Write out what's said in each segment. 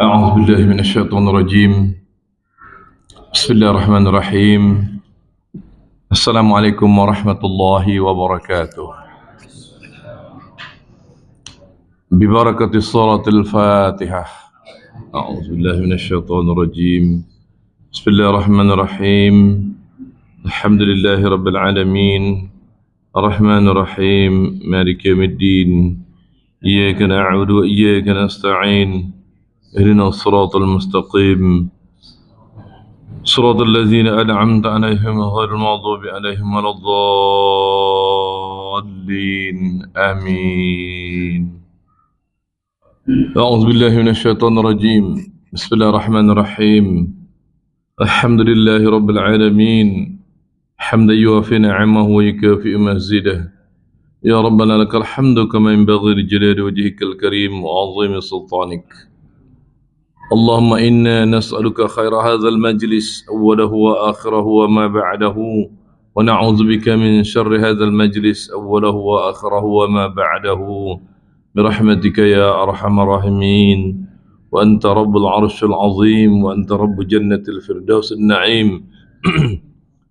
أعوذ بالله من الشيطان الرجيم. بسم الله الرحمن الرحيم. السلام عليكم ورحمة الله وبركاته. ببركة سورة الفاتحة. أعوذ بالله من الشيطان الرجيم. بسم الله الرحمن الرحيم. الحمد لله رب العالمين الرحمن الرحيم مالك يوم الدين إياك نعبد وإياك نستعين اهدنا الصراط المستقيم صراط الذين أنعمت عليهم غير المغضوب عليهم ولا الضالين آمين. أعوذ بالله من الشيطان الرجيم. بسم الله الرحمن الرحيم. الحمد لله رب العالمين حمدا يوافي نعمه ويكافئ مزيده. يا ربنا لك الحمد كما ينبغي لجلال وجهك الكريم وعظيم سلطانك. اللهم إنا نسألك خير هذا المجلس أوله وآخره وما بعده، ونعوذ بك من شر هذا المجلس أوله وآخره وما بعده، برحمتك يا أرحم الراحمين. وأنت رب العرش العظيم، وأنت رب جنة الفردوس النعيم.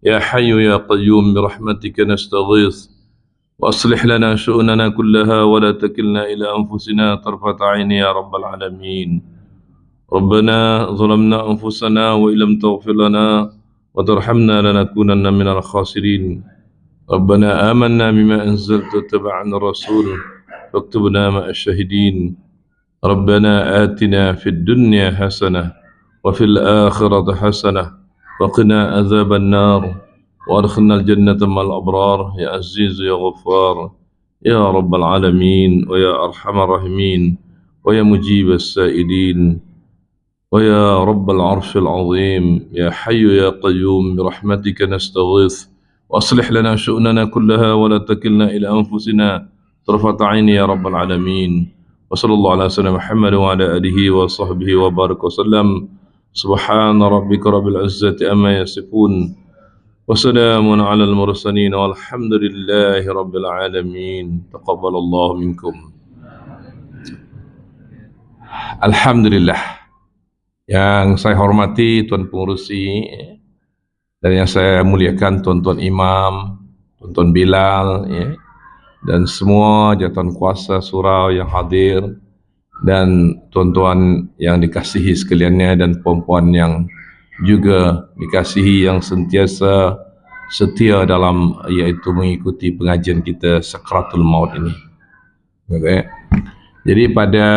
يا حي يا قيوم برحمتك نستغيث، وأصلح لنا شؤوننا كلها ولا تكلنا إلى أنفسنا طرفة عين يا رب العالمين. ربنا ظلمنا أنفسنا وإن لم تغفر لنا وترحمنا لنكونن من الخاسرين. ربنا آمنا بما أنزلت واتبعنا الرسول فاكتبنا مع الشاهدين. ربنا آتنا في الدنيا حسنة وفي الآخرة حسنة وقنا عذاب النار وأدخلنا الجنة مع الأبرار يا عزيز يا غفار يا رب العالمين ويا أرحم الراحمين ويا مجيب السائلين ويا رب العرش العظيم. يا حي يا قيوم برحمتك نستغيث، وأصلح لنا شؤوننا كلها ولا تكلنا إلى أنفسنا طرفة عين يا رب العالمين. وصلى الله على سيدنا محمد وعلى آله وصحبه وبارك وسلم. سبحان ربك رب العزة أما يصفون وسلام على المرسلين والحمد لله رب العالمين. تقبل الله منكم. Alhamdulillah. Yang saya hormati Tuan Pengerusi dan yang saya muliakan Tuan-Tuan Imam, Tuan-Tuan Bilal, dan semua jawatan kuasa surau yang hadir, dan tuan-tuan yang dikasihi sekaliannya, dan puan-puan yang juga dikasihi yang sentiasa setia dalam iaitu mengikuti pengajian kita Sakratul Maut ini. Okay. Jadi pada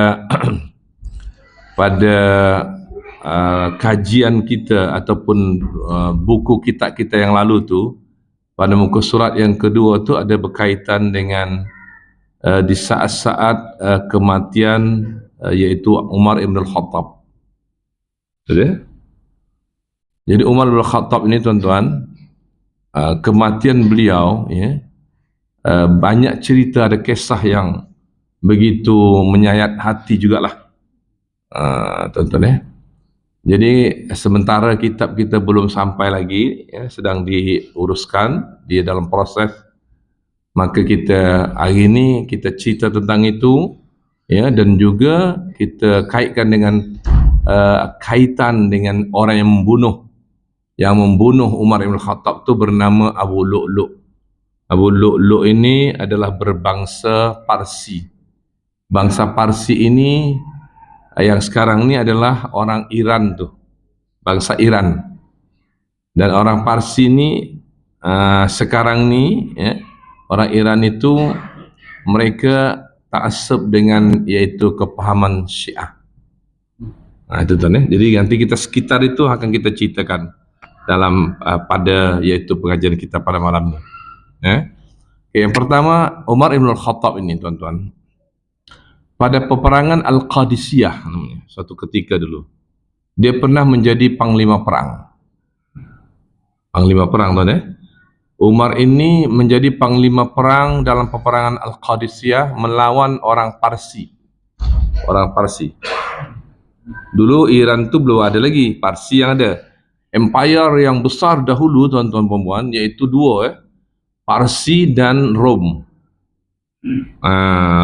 kajian kita ataupun buku kitab kita yang lalu tu, pada muka surat yang kedua tu ada berkaitan dengan di saat-saat kematian iaitu Umar Ibn Al-Khattab. Jadi Umar Ibn Al-Khattab ini tuan-tuan, kematian beliau banyak cerita, ada kisah yang begitu menyayat hati jugalah tuan-tuan. Jadi sementara kitab kita belum sampai lagi, sedang diuruskan, dia dalam proses, maka kita hari ini kita cerita tentang itu, dan juga kita kaitkan dengan kaitan dengan orang yang membunuh Umar Ibn Khattab itu bernama Abu Lu'lu'. Abu Lu'lu' ini adalah berbangsa Parsi. Bangsa Parsi ini yang sekarang ni adalah orang Iran tu, bangsa Iran. Dan orang Parsi ni sekarang ni, orang Iran itu mereka ta'assub dengan iaitu kepahaman Syiah. Itu tuan. Jadi nanti kita sekitar itu akan kita ceritakan dalam pada iaitu pengajian kita pada malam ni. Yang pertama, Umar Ibn Al-Khattab ini tuan-tuan, pada peperangan Al-Qadisiyah, suatu ketika dulu, dia pernah menjadi panglima perang. Panglima perang tuan. Umar ini menjadi panglima perang dalam peperangan Al-Qadisiyah melawan orang Parsi. Orang Parsi. Dulu Iran tu belum ada lagi, Parsi yang ada. Empire yang besar dahulu tuan-tuan perempuan, iaitu dua, Parsi dan Rom.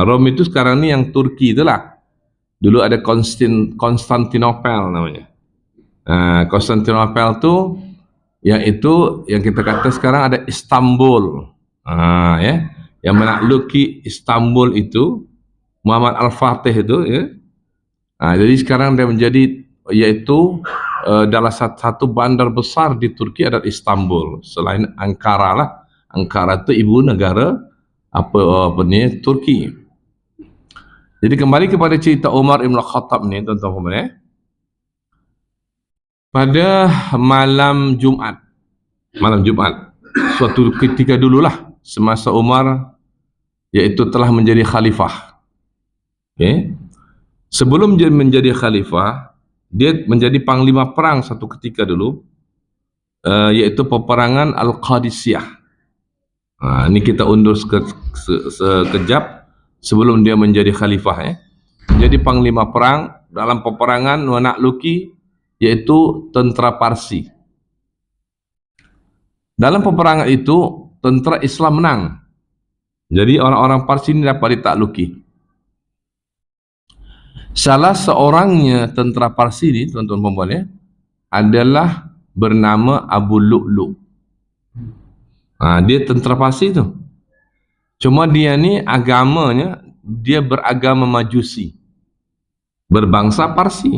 Rom itu sekarang ni yang Turki itulah. Dulu ada Konstantinopel namanya. Konstantinopel tu iaitu yang kita kata sekarang ada Istanbul. Ya, yang menakluki Istanbul itu Muhammad Al-Fatih itu, ya. Jadi sekarang dia menjadi iaitu dalam satu bandar besar di Turki adalah Istanbul. Selain Ankara lah. Ankara itu ibu negara apa ni Turki. Jadi kembali kepada cerita Umar Ibn Khattab ni, tuan-tuan. Pada malam Jumaat, suatu ketika dululah semasa Umar iaitu telah menjadi khalifah. Okay. Sebelum dia menjadi khalifah, dia menjadi panglima perang satu ketika dulu, iaitu peperangan Al-Qadisiyah. Ini kita undur sekejap sebelum dia menjadi khalifah. Jadi panglima perang dalam peperangan menakluki iaitu tentera Parsi. Dalam peperangan itu tentera Islam menang. Jadi orang-orang Parsi ini dapat ditakluki. Salah seorangnya tentera Parsi ini, tuan-tuan perempuan, adalah bernama Abu Lu'lu'. Dia tentera Parsi tu. Cuma dia ni agamanya, dia beragama Majusi, berbangsa Parsi.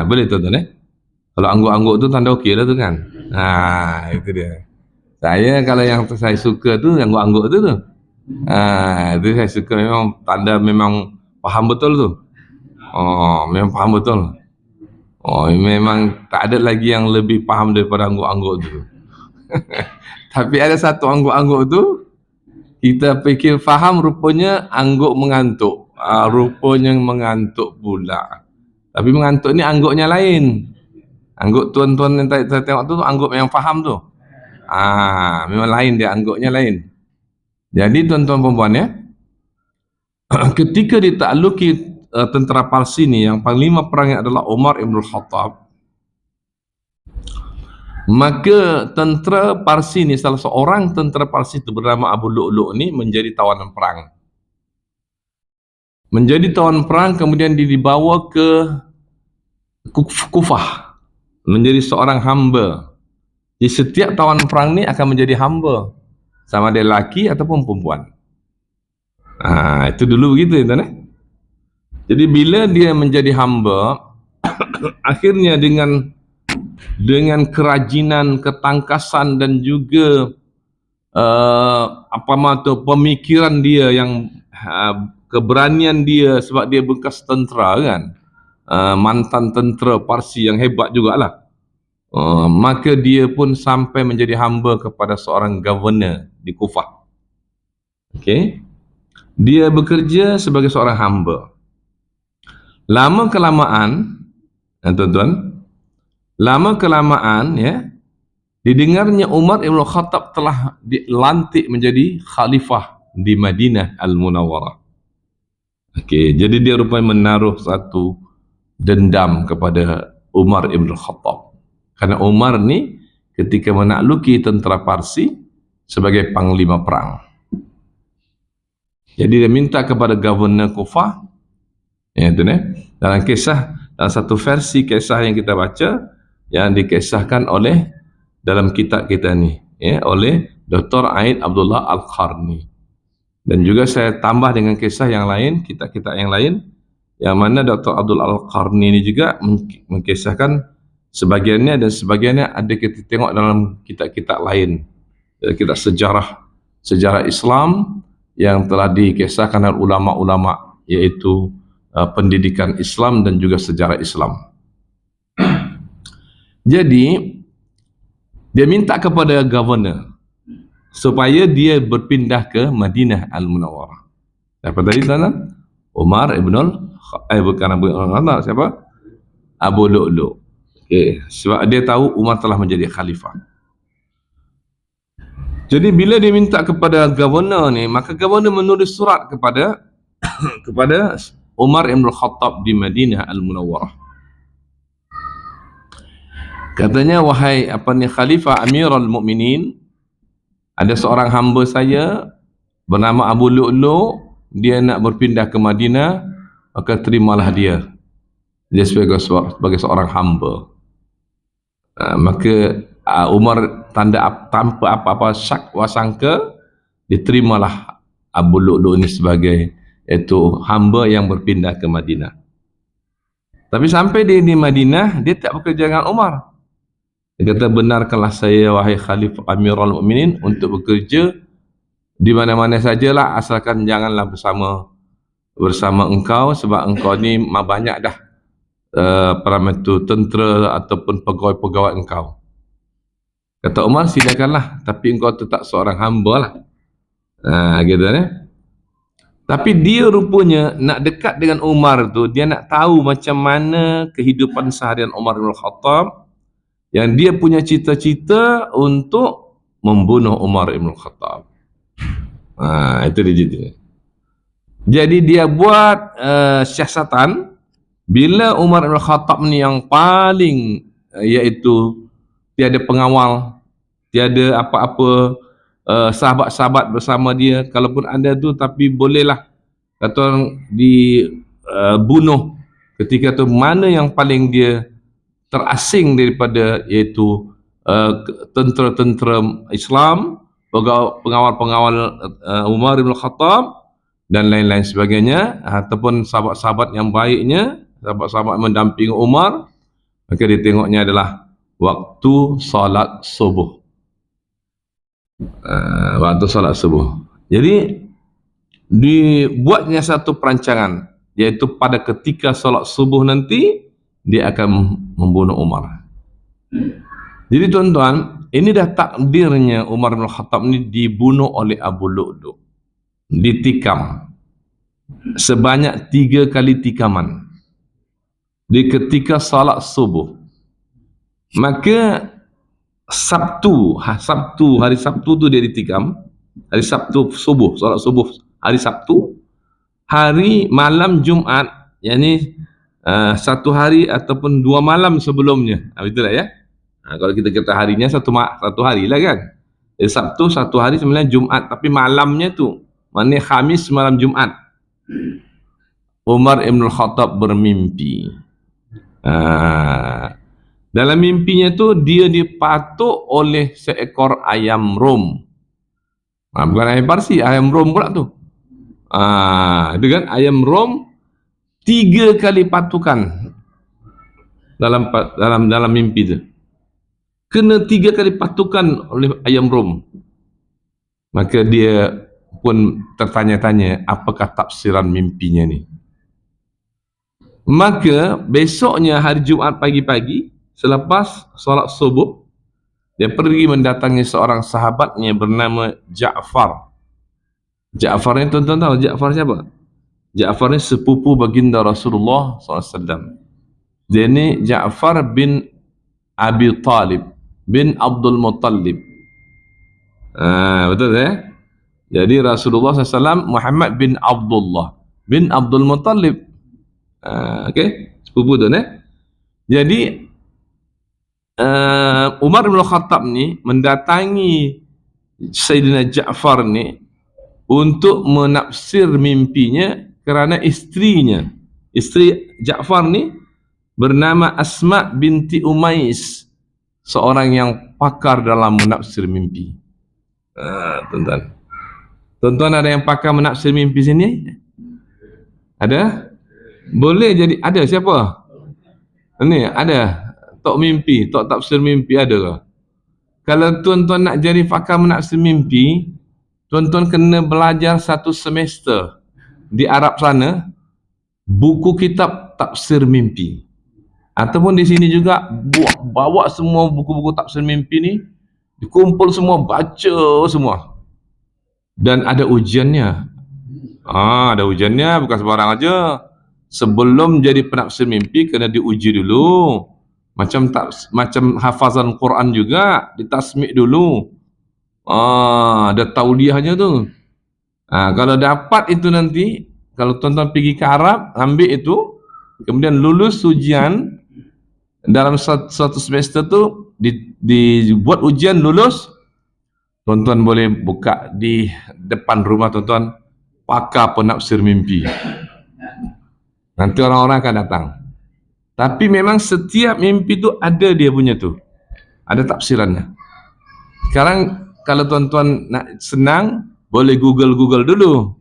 Boleh tuan-tuan. Kalau angguk-angguk tu tanda okey lah tu kan. Itu dia. Saya kalau yang saya suka tu angguk-angguk tu. Itu saya suka, memang tanda memang faham betul tu. Memang faham betul. Memang tak ada lagi yang lebih faham daripada angguk-angguk tu. Tapi ada satu angguk-angguk tu kita fikir faham, rupanya angguk mengantuk. Rupanya mengantuk pula. Tapi mengantuk ni angguknya lain. Angguk tuan-tuan yang saya tengok tu angguk yang faham tu. Memang lain dia, angguknya lain. Jadi tuan-tuan perempuan, ketika ditakluki tentera Parsi ni, yang panglima perangnya adalah Umar Ibn Khattab, maka tentera Parsi ni, salah seorang tentera Parsi itu bernama Abu Lu'lu' ni menjadi tawanan perang. Menjadi tawanan perang, kemudian dibawa ke Kufah menjadi seorang hamba. Di setiap tawanan perang ni akan menjadi hamba, sama dia lelaki ataupun perempuan. Itu dulu begitu, tuan. Jadi bila dia menjadi hamba, akhirnya dengan kerajinan, ketangkasan dan juga pemikiran dia yang keberanian dia, sebab dia bekas tentera kan, mantan tentera Parsi yang hebat jugalah. Maka dia pun sampai menjadi hamba kepada seorang governor di Kufah. Okey. Dia bekerja sebagai seorang hamba. Lama kelamaan, tuan-tuan, didengarnya Umar Ibn Khattab telah dilantik menjadi khalifah di Madinah Al-Munawwarah. Okey, jadi dia rupanya menaruh satu dendam kepada Umar Ibn Khattab. Karena Umar ni ketika menakluki tentera Parsi sebagai panglima perang. Jadi dia minta kepada Governor Kufah, dalam satu versi kisah yang kita baca, yang dikisahkan oleh dalam kitab kita ni, oleh Dr. Aid Abdullah Al-Qarni. Dan juga saya tambah dengan kisah yang lain, kitab-kitab yang lain, yang mana Dr. Abdullah Al-Qarni ni juga mengkisahkan sebagiannya, dan sebagiannya ada kita tengok dalam kitab-kitab lain, kitab sejarah Islam yang telah dikisahkan oleh ulama-ulama, iaitu pendidikan Islam dan juga sejarah Islam. Jadi dia minta kepada governor supaya dia berpindah ke Madinah Al-Munawwarah. Siapa tadi sana? Umar Ibn bukan Abu Lu'lu', siapa? Abu Lu'lu'. Okay. Sebab dia tahu Umar telah menjadi khalifah. Jadi bila dia minta kepada governor ni, maka governor menulis surat kepada Umar Ibn Khattab di Madinah Al-Munawwarah. Katanya, wahai Khalifah Amirul Mukminin, ada seorang hamba saya bernama Abu Lu'lu', dia nak berpindah ke Madinah, maka terimalah dia sebagai seorang hamba. Maka Umar tanpa apa-apa syak wasangka, diterimalah Abu Lu'lu' ini sebagai hamba yang berpindah ke Madinah. Tapi sampai dia di Madinah, dia tak bekerja dengan Umar. Dia kata, benarkanlah saya wahai Khalifah Amirul Mukminin untuk bekerja di mana-mana sajalah, asalkan janganlah bersama engkau, sebab engkau ni banyak dah tentera ataupun pegawai-pegawai engkau. Kata Umar, silakanlah, tapi engkau tetap seorang hamba lah. Gitu ni. Tapi dia rupanya nak dekat dengan Umar tu, dia nak tahu macam mana kehidupan seharian Umar bin Khattab, yang dia punya cita-cita untuk membunuh Umar bin Khattab. Itu dia. Jadi dia buat siasatan, bila Umar bin Khattab ni yang paling iaitu tiada pengawal, tiada apa-apa sahabat-sahabat bersama dia, kalaupun ada tu tapi bolehlah kata orang dibunuh ketika tu, mana yang paling dia terasing daripada, iaitu tentera-tentera Islam, pengawal-pengawal Umar bin Khattab dan lain-lain sebagainya, ataupun sahabat-sahabat yang baiknya, sahabat-sahabat mendampingi Umar. Maka dia tengoknya adalah waktu salat subuh. Waktu salat subuh. Jadi dibuatnya satu perancangan, iaitu pada ketika salat subuh nanti dia akan membunuh Umar. Jadi tuan-tuan, ini dah takdirnya Umar bin Khattab ni dibunuh oleh Abu Lu'lu', ditikam sebanyak 3 kali tikaman di ketika salat subuh. Maka hari Sabtu tu dia ditikam, hari Sabtu subuh, salat subuh hari Sabtu, hari malam Jumaat, yakni satu hari ataupun 2 malam sebelumnya. Betul tak ya? Kalau kita kata harinya satu hari lah kan. Sabtu satu hari, sebenarnya Jumaat, tapi malamnya tu maknanya Khamis malam Jumaat, Umar ibn Khattab bermimpi. Dalam mimpinya tu dia dipatuk oleh seekor ayam rom. Bukan ayam Parsi, ayam rom pula tu. Itu kan ayam rom, 3 kali patukan dalam mimpi tu. Kena 3 kali patukan oleh ayam rom. Maka dia pun tertanya-tanya, apakah tafsiran mimpinya ni? Maka besoknya hari Jumaat pagi-pagi, selepas solat subuh, dia pergi mendatangi seorang sahabatnya bernama Ja'far. Ja'far ni tuan-tuan tahu Ja'far siapa? Ja'far ni sepupu baginda Rasulullah SAW. Dia ni Ja'far bin Abi Talib bin Abdul Muttalib. Betul ya? Jadi Rasulullah SAW Muhammad bin Abdullah bin Abdul Muttalib. Okey, sepupu tu ni. Jadi Umar bin Khattab ni mendatangi Sayyidina Ja'far ni untuk menafsir mimpinya, kerana isteri Ja'far ni bernama Asma binti Umais, seorang yang pakar dalam menafsir mimpi. Tuan-tuan ada yang pakar menafsir mimpi sini? Ada? Boleh jadi ada siapa? Ni ada. Tok mimpi, tok tafsir mimpi ada ke? Kalau tuan-tuan nak jadi pakar menafsir mimpi, tuan-tuan kena belajar 1 semester di Arab sana, buku kitab tafsir mimpi. Ataupun di sini juga bawa semua buku-buku tafsir mimpi ni, dikumpul semua, baca semua. Dan ada ujiannya. Ada ujiannya, bukan sembarang aja. Sebelum jadi penafsir mimpi kena diuji dulu. Macam hafazan Quran juga, ditasmik dulu. Ada tauliahnya tu. Kalau dapat itu nanti, kalau tuan-tuan pergi ke Arab, ambil itu, kemudian lulus ujian dalam satu semester tu, dibuat ujian lulus, Tuan-tuan boleh buka di depan rumah tuan-tuan, pakar penafsir mimpi. Nanti orang-orang akan datang. Tapi memang setiap mimpi tu ada dia punya tu, ada tafsirannya. Sekarang kalau tuan-tuan nak senang, boleh Google dulu.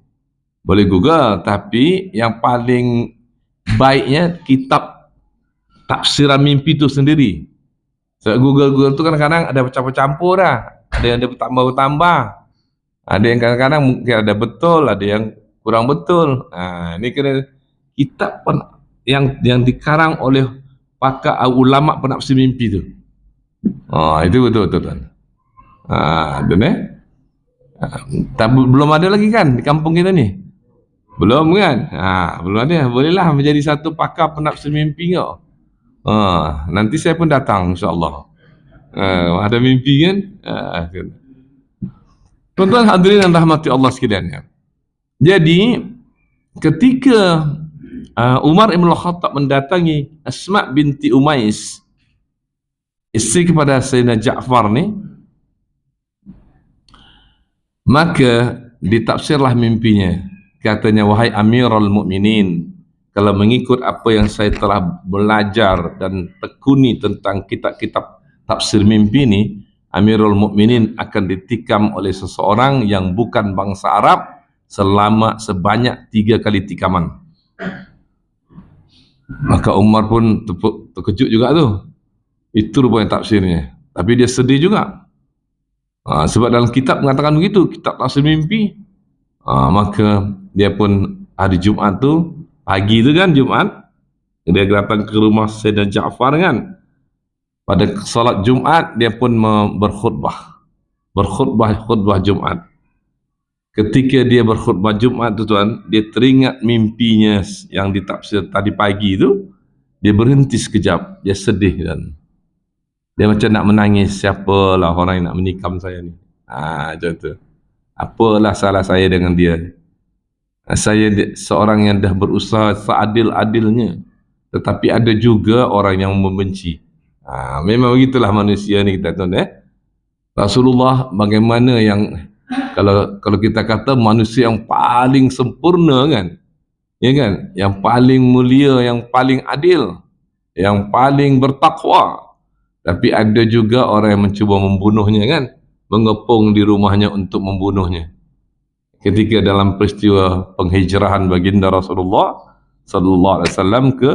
Boleh Google, tapi yang paling baiknya kitab tafsiran mimpi tu sendiri. So, Google tu kadang-kadang ada campur-campur dah. Ada yang ada bertambah-tambah. Ada yang kadang-kadang mungkin ada betul, ada yang kurang betul. Ini kena kitab yang dikarang oleh pakar ulama penafsir mimpi tu. Itu betul tuan. Belum ada lagi kan di kampung kita ni? Belum kan? Belum ada. Bolehlah menjadi satu pakar penafsir mimpi kau. Nanti saya pun datang insya-Allah. Ada mimpi kan? Tuan-tuan hadirin yang rahmati Allah sekalian. Jadi ketika Umar Ibn Khattab mendatangi Asma binti Umais, isteri kepada Sayyidina Ja'far ni, maka ditafsirlah mimpinya. Katanya, wahai Amirul Mukminin, kalau mengikut apa yang saya telah belajar dan tekuni tentang kitab-kitab tafsir mimpi ni, Amirul Mukminin akan ditikam oleh seseorang yang bukan bangsa Arab sebanyak 3 kali tikaman. Maka Umar pun terkejut juga tu. Itu rupanya tafsirnya. Tapi dia sedih juga. Sebab dalam kitab mengatakan begitu, kitab tafsir mimpi. Maka dia pun hari Jumaat tu, pagi tu kan Jumaat, dia datang ke rumah Sayyidina Ja'far kan. Pada salat Jumaat dia pun berkhutbah Jumaat. Ketika dia berkhutbah Jumaat tu tuan, dia teringat mimpinya yang ditafsir tadi pagi tu. Dia berhenti sekejap, dia sedih dan dia macam nak menangis. Siapalah orang yang nak menikam saya ni? Macam tu. Apalah salah saya dengan dia? Saya seorang yang dah berusaha seadil-adilnya, tetapi ada juga orang yang membenci. Memang begitulah manusia ni kita tuan. Rasulullah bagaimana yang kalau kita kata manusia yang paling sempurna kan, ya kan, yang paling mulia, yang paling adil, yang paling bertakwa, tapi ada juga orang yang mencuba membunuhnya kan, mengepung di rumahnya untuk membunuhnya. Ketika dalam peristiwa penghijrahan baginda Rasulullah sallallahu alaihi wasallam ke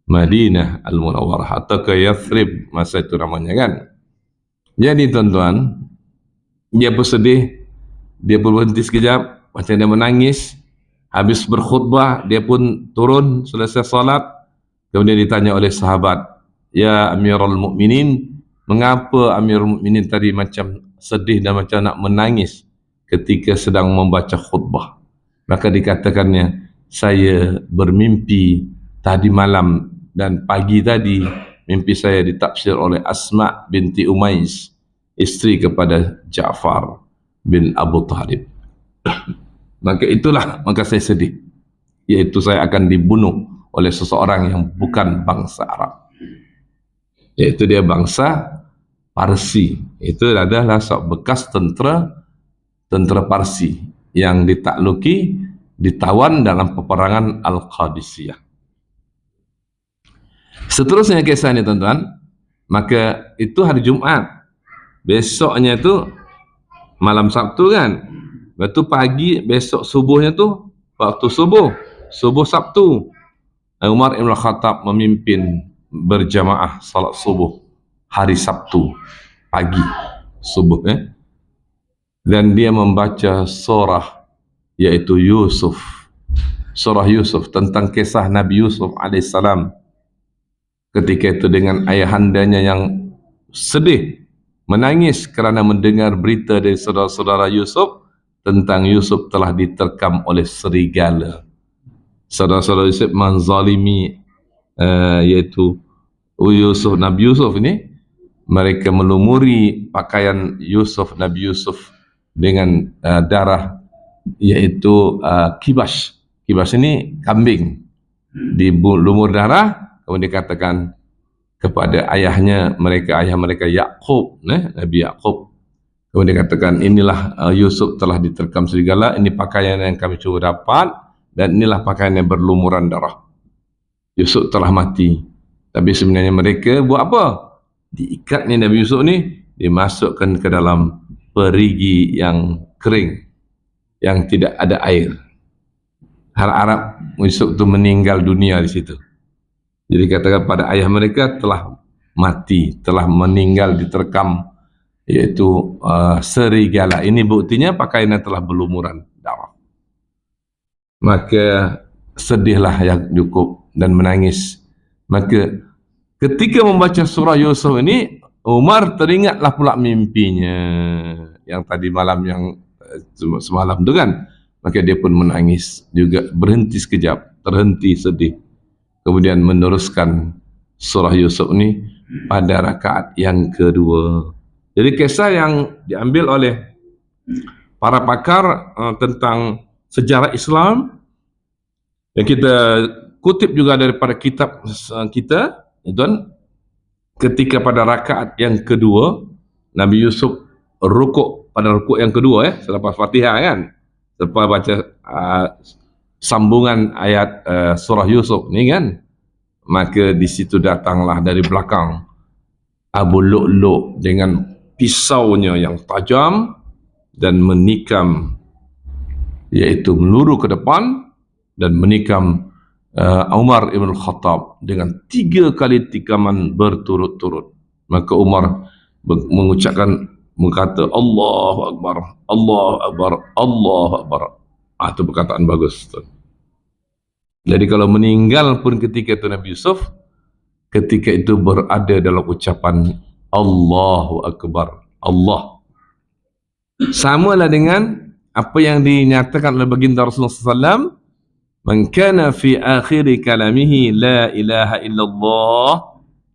Madinah Al-Munawwarah atau ke Yathrib masa itu namanya kan. Jadi tuan-tuan, dia bersedih, dia pun berhenti sekejap, macam dia menangis. Habis berkhutbah, dia pun turun selesai salat. Kemudian ditanya oleh sahabat, ya Amirul Mukminin, mengapa Amirul Mukminin tadi macam sedih dan macam nak menangis ketika sedang membaca khutbah? Maka dikatakannya, saya bermimpi tadi malam dan pagi tadi, mimpi saya ditafsir oleh Asma binti Umais, isteri kepada Ja'far bin Abu Talib. Maka saya sedih, iaitu saya akan dibunuh oleh seseorang yang bukan bangsa Arab, iaitu dia bangsa Parsi. Itu adalah bekas tentera Parsi yang ditakluki, ditawan dalam peperangan Al-Qadisiyah. Seterusnya kisah ini tuan-tuan, maka itu hari Jumaat. Besoknya tu malam Sabtu kan. Lepas tu pagi, besok subuhnya tu, waktu subuh Sabtu, Umar Ibn Khattab memimpin berjamaah salat subuh hari Sabtu pagi subuh dan dia membaca surah iaitu Yusuf, surah Yusuf, tentang kisah Nabi Yusuf alaihissalam ketika itu dengan ayahandanya yang sedih, menangis kerana mendengar berita dari saudara-saudara Yusuf tentang Yusuf telah diterkam oleh serigala. Saudara-saudara Yusuf menzalimi iaitu Nabi Yusuf ini. Mereka melumuri pakaian Nabi Yusuf dengan darah, iaitu kibas. Kibas ini kambing, dilumur darah. Kemudian dikatakan kepada ayah mereka Yaqub, Nabi Yaqub, Kemudian katakan, inilah Yusuf telah diterkam serigala, ini pakaian yang kami curi dapat, dan inilah pakaian yang berlumuran darah. Yusuf telah mati. Tapi sebenarnya mereka buat apa? Diikatnya Nabi Yusuf ni, dimasukkan ke dalam perigi yang kering, yang tidak ada air. Harap-harap Yusuf itu meninggal dunia di situ. Jadi katakan pada ayah mereka telah mati, telah meninggal diterkam, iaitu serigala. Ini buktinya pakaiannya telah berlumuran darah. Maka sedihlah Yakub dan menangis. Maka ketika membaca surah Yusuf ini, Umar teringatlah pula mimpinya yang tadi malam, yang semalam tu kan. Maka dia pun menangis juga, berhenti sekejap, terhenti sedih. Kemudian meneruskan surah Yusuf ni pada rakaat yang kedua. Jadi kisah yang diambil oleh para pakar tentang sejarah Islam, yang kita kutip juga daripada kitab kita, tuan, ketika pada rakaat yang kedua, Nabi Yusuf rukuk pada rukuk yang kedua, selepas Fatihah kan, selepas baca sambungan ayat surah Yusuf ni kan, maka di situ datanglah dari belakang Abu Lu'lu' dengan pisaunya yang tajam dan menikam, iaitu meluru ke depan dan menikam Umar ibn Khattab dengan 3 kali tikaman berturut-turut. Maka Umar berkata Allahu Akbar, Allahu Akbar, Allahu Akbar. Itu perkataan bagus. Jadi kalau meninggal pun ketika itu Nabi Yusuf, ketika itu berada dalam ucapan Allahu Akbar, Allah. Samalah dengan apa yang dinyatakan oleh baginda Rasulullah SAW, man kana fi akhiri kalamihi la ilaha illallah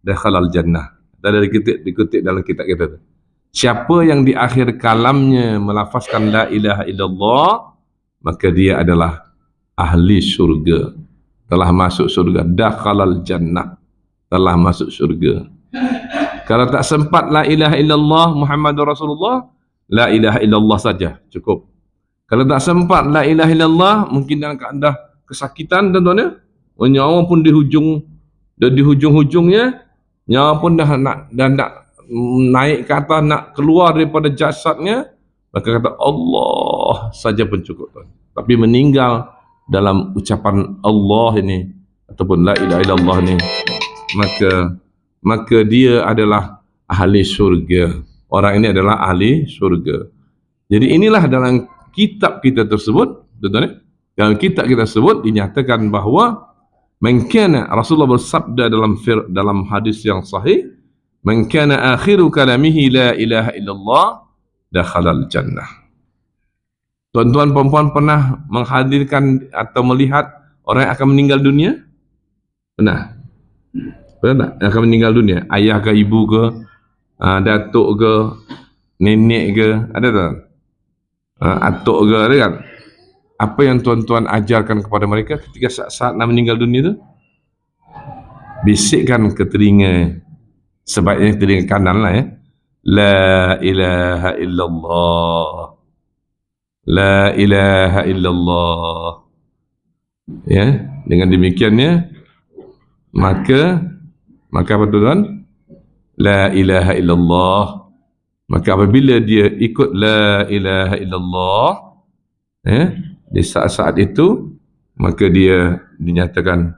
dakhala al-jannah. Dari dikutip dalam kitab kita. Siapa yang di akhir kalamnya melafazkan la ilaha illallah, maka dia adalah ahli syurga, telah masuk syurga, dakhala al-jannah, telah masuk syurga. Kalau tak sempat la ilaha illallah Muhammadur Rasulullah, la ilaha illallah saja cukup. Kalau tak sempat la ilaha illallah, mungkin dalam keadaan kesakitan tuan-tuan ya, nyawa pun di hujung-hujungnya, nyawa pun dah nak naik ke atas, nak keluar daripada jasadnya, maka kata Allah saja pun cukup tuan. Tapi meninggal dalam ucapan Allah ini ataupun la ilaha illallah ni, maka dia adalah ahli syurga. Orang ini adalah ahli syurga. Jadi inilah dalam kitab kita tersebut, tuan-tuan, dalam kitab kita tersebut dinyatakan bahawa man kana, Rasulullah bersabda dalam hadis yang sahih, man kana akhiru kalamihi la ilaha illallah dakhala al-jannah. Tuan-tuan perempuan pernah menghadirkan atau melihat orang yang akan meninggal dunia? Pernah? Pernah tak? Yang akan meninggal dunia? Ayah ke, ibu ke, datuk ke, nenek ke, ada tak? Atuk ke, ada kan? Apa yang tuan-tuan ajarkan kepada mereka ketika saat nak meninggal dunia tu? Bisikkan ke telinga, sebaiknya telinga kanan lah ya, la ilaha illallah, la ilaha illallah. Ya, dengan demikiannya maka apa tuan? La ilaha illallah. Maka apabila dia ikut la ilaha illallah, di saat-saat itu, maka dia dinyatakan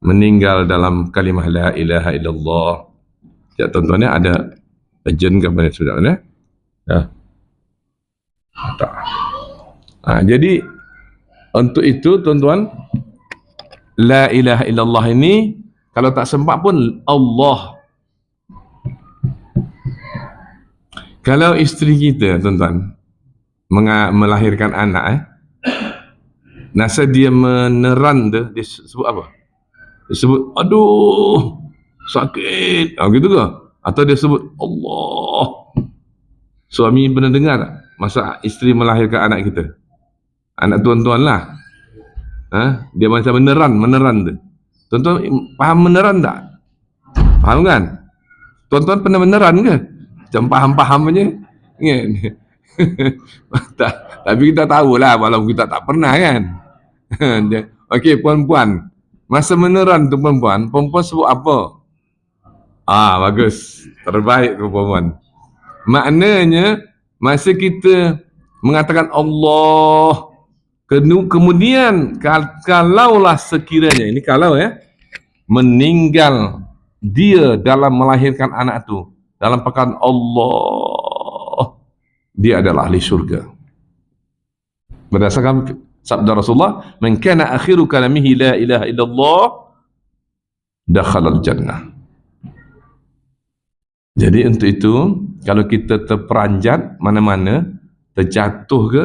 meninggal dalam kalimah la ilaha illallah. Ya tuan-tuan, ada ajen ke mana sudah ya? Tak. Jadi untuk itu tuan-tuan, la ilaha illallah ini kalau tak sempat pun Allah. Kalau isteri kita tuan-tuan melahirkan anak, nasa dia meneran dia sebut apa? Dia sebut aduh sakit, gitu ke? Atau dia sebut Allah. Suami pernah dengar tak masa isteri melahirkan anak kita? Anak tuan-tuan lah. Dia macam meneran tu. Tuan-tuan faham meneran tak? Faham kan? Tuan-tuan pernah meneran ke? Macam faham-faham aja. Kan? Tapi kita tahulah, walaupun kita tak pernah kan. Okey, puan-puan. Masa meneran tu perempuan sebut apa? Bagus. Terbaik tu perempuan. Maknanya, masa kita mengatakan Allah, kemudian kalaulah sekiranya, ini kalau meninggal dia dalam melahirkan anak tu, dalam perkataan Allah, dia adalah ahli syurga. Berdasarkan sabda Rasulullah, man kana akhiru kalamihi la ilaha illallah dakhalal jannah. Jadi untuk itu, kalau kita terperanjat mana-mana, terjatuh ke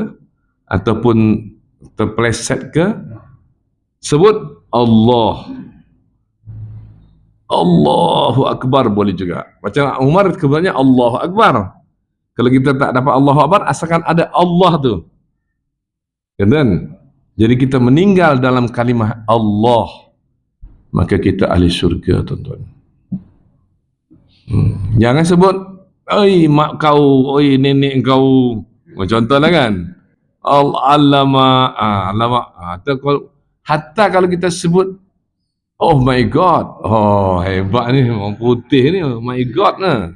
ataupun terpeleset ke, sebut Allah. Allahu Akbar boleh juga. Macam Umar kebanyakan Allahu Akbar. Kalau kita tak dapat Allahu Akbar, asalkan ada Allah tu. Kan? Jadi kita meninggal dalam kalimah Allah, maka kita ahli syurga, tuan-tuan. Jangan sebut, oi mak kau, oi nenek kau. Contohlah kan. Hatta kalau kita sebut, oh my God, hebat ni, orang putih ni, oh my God lah.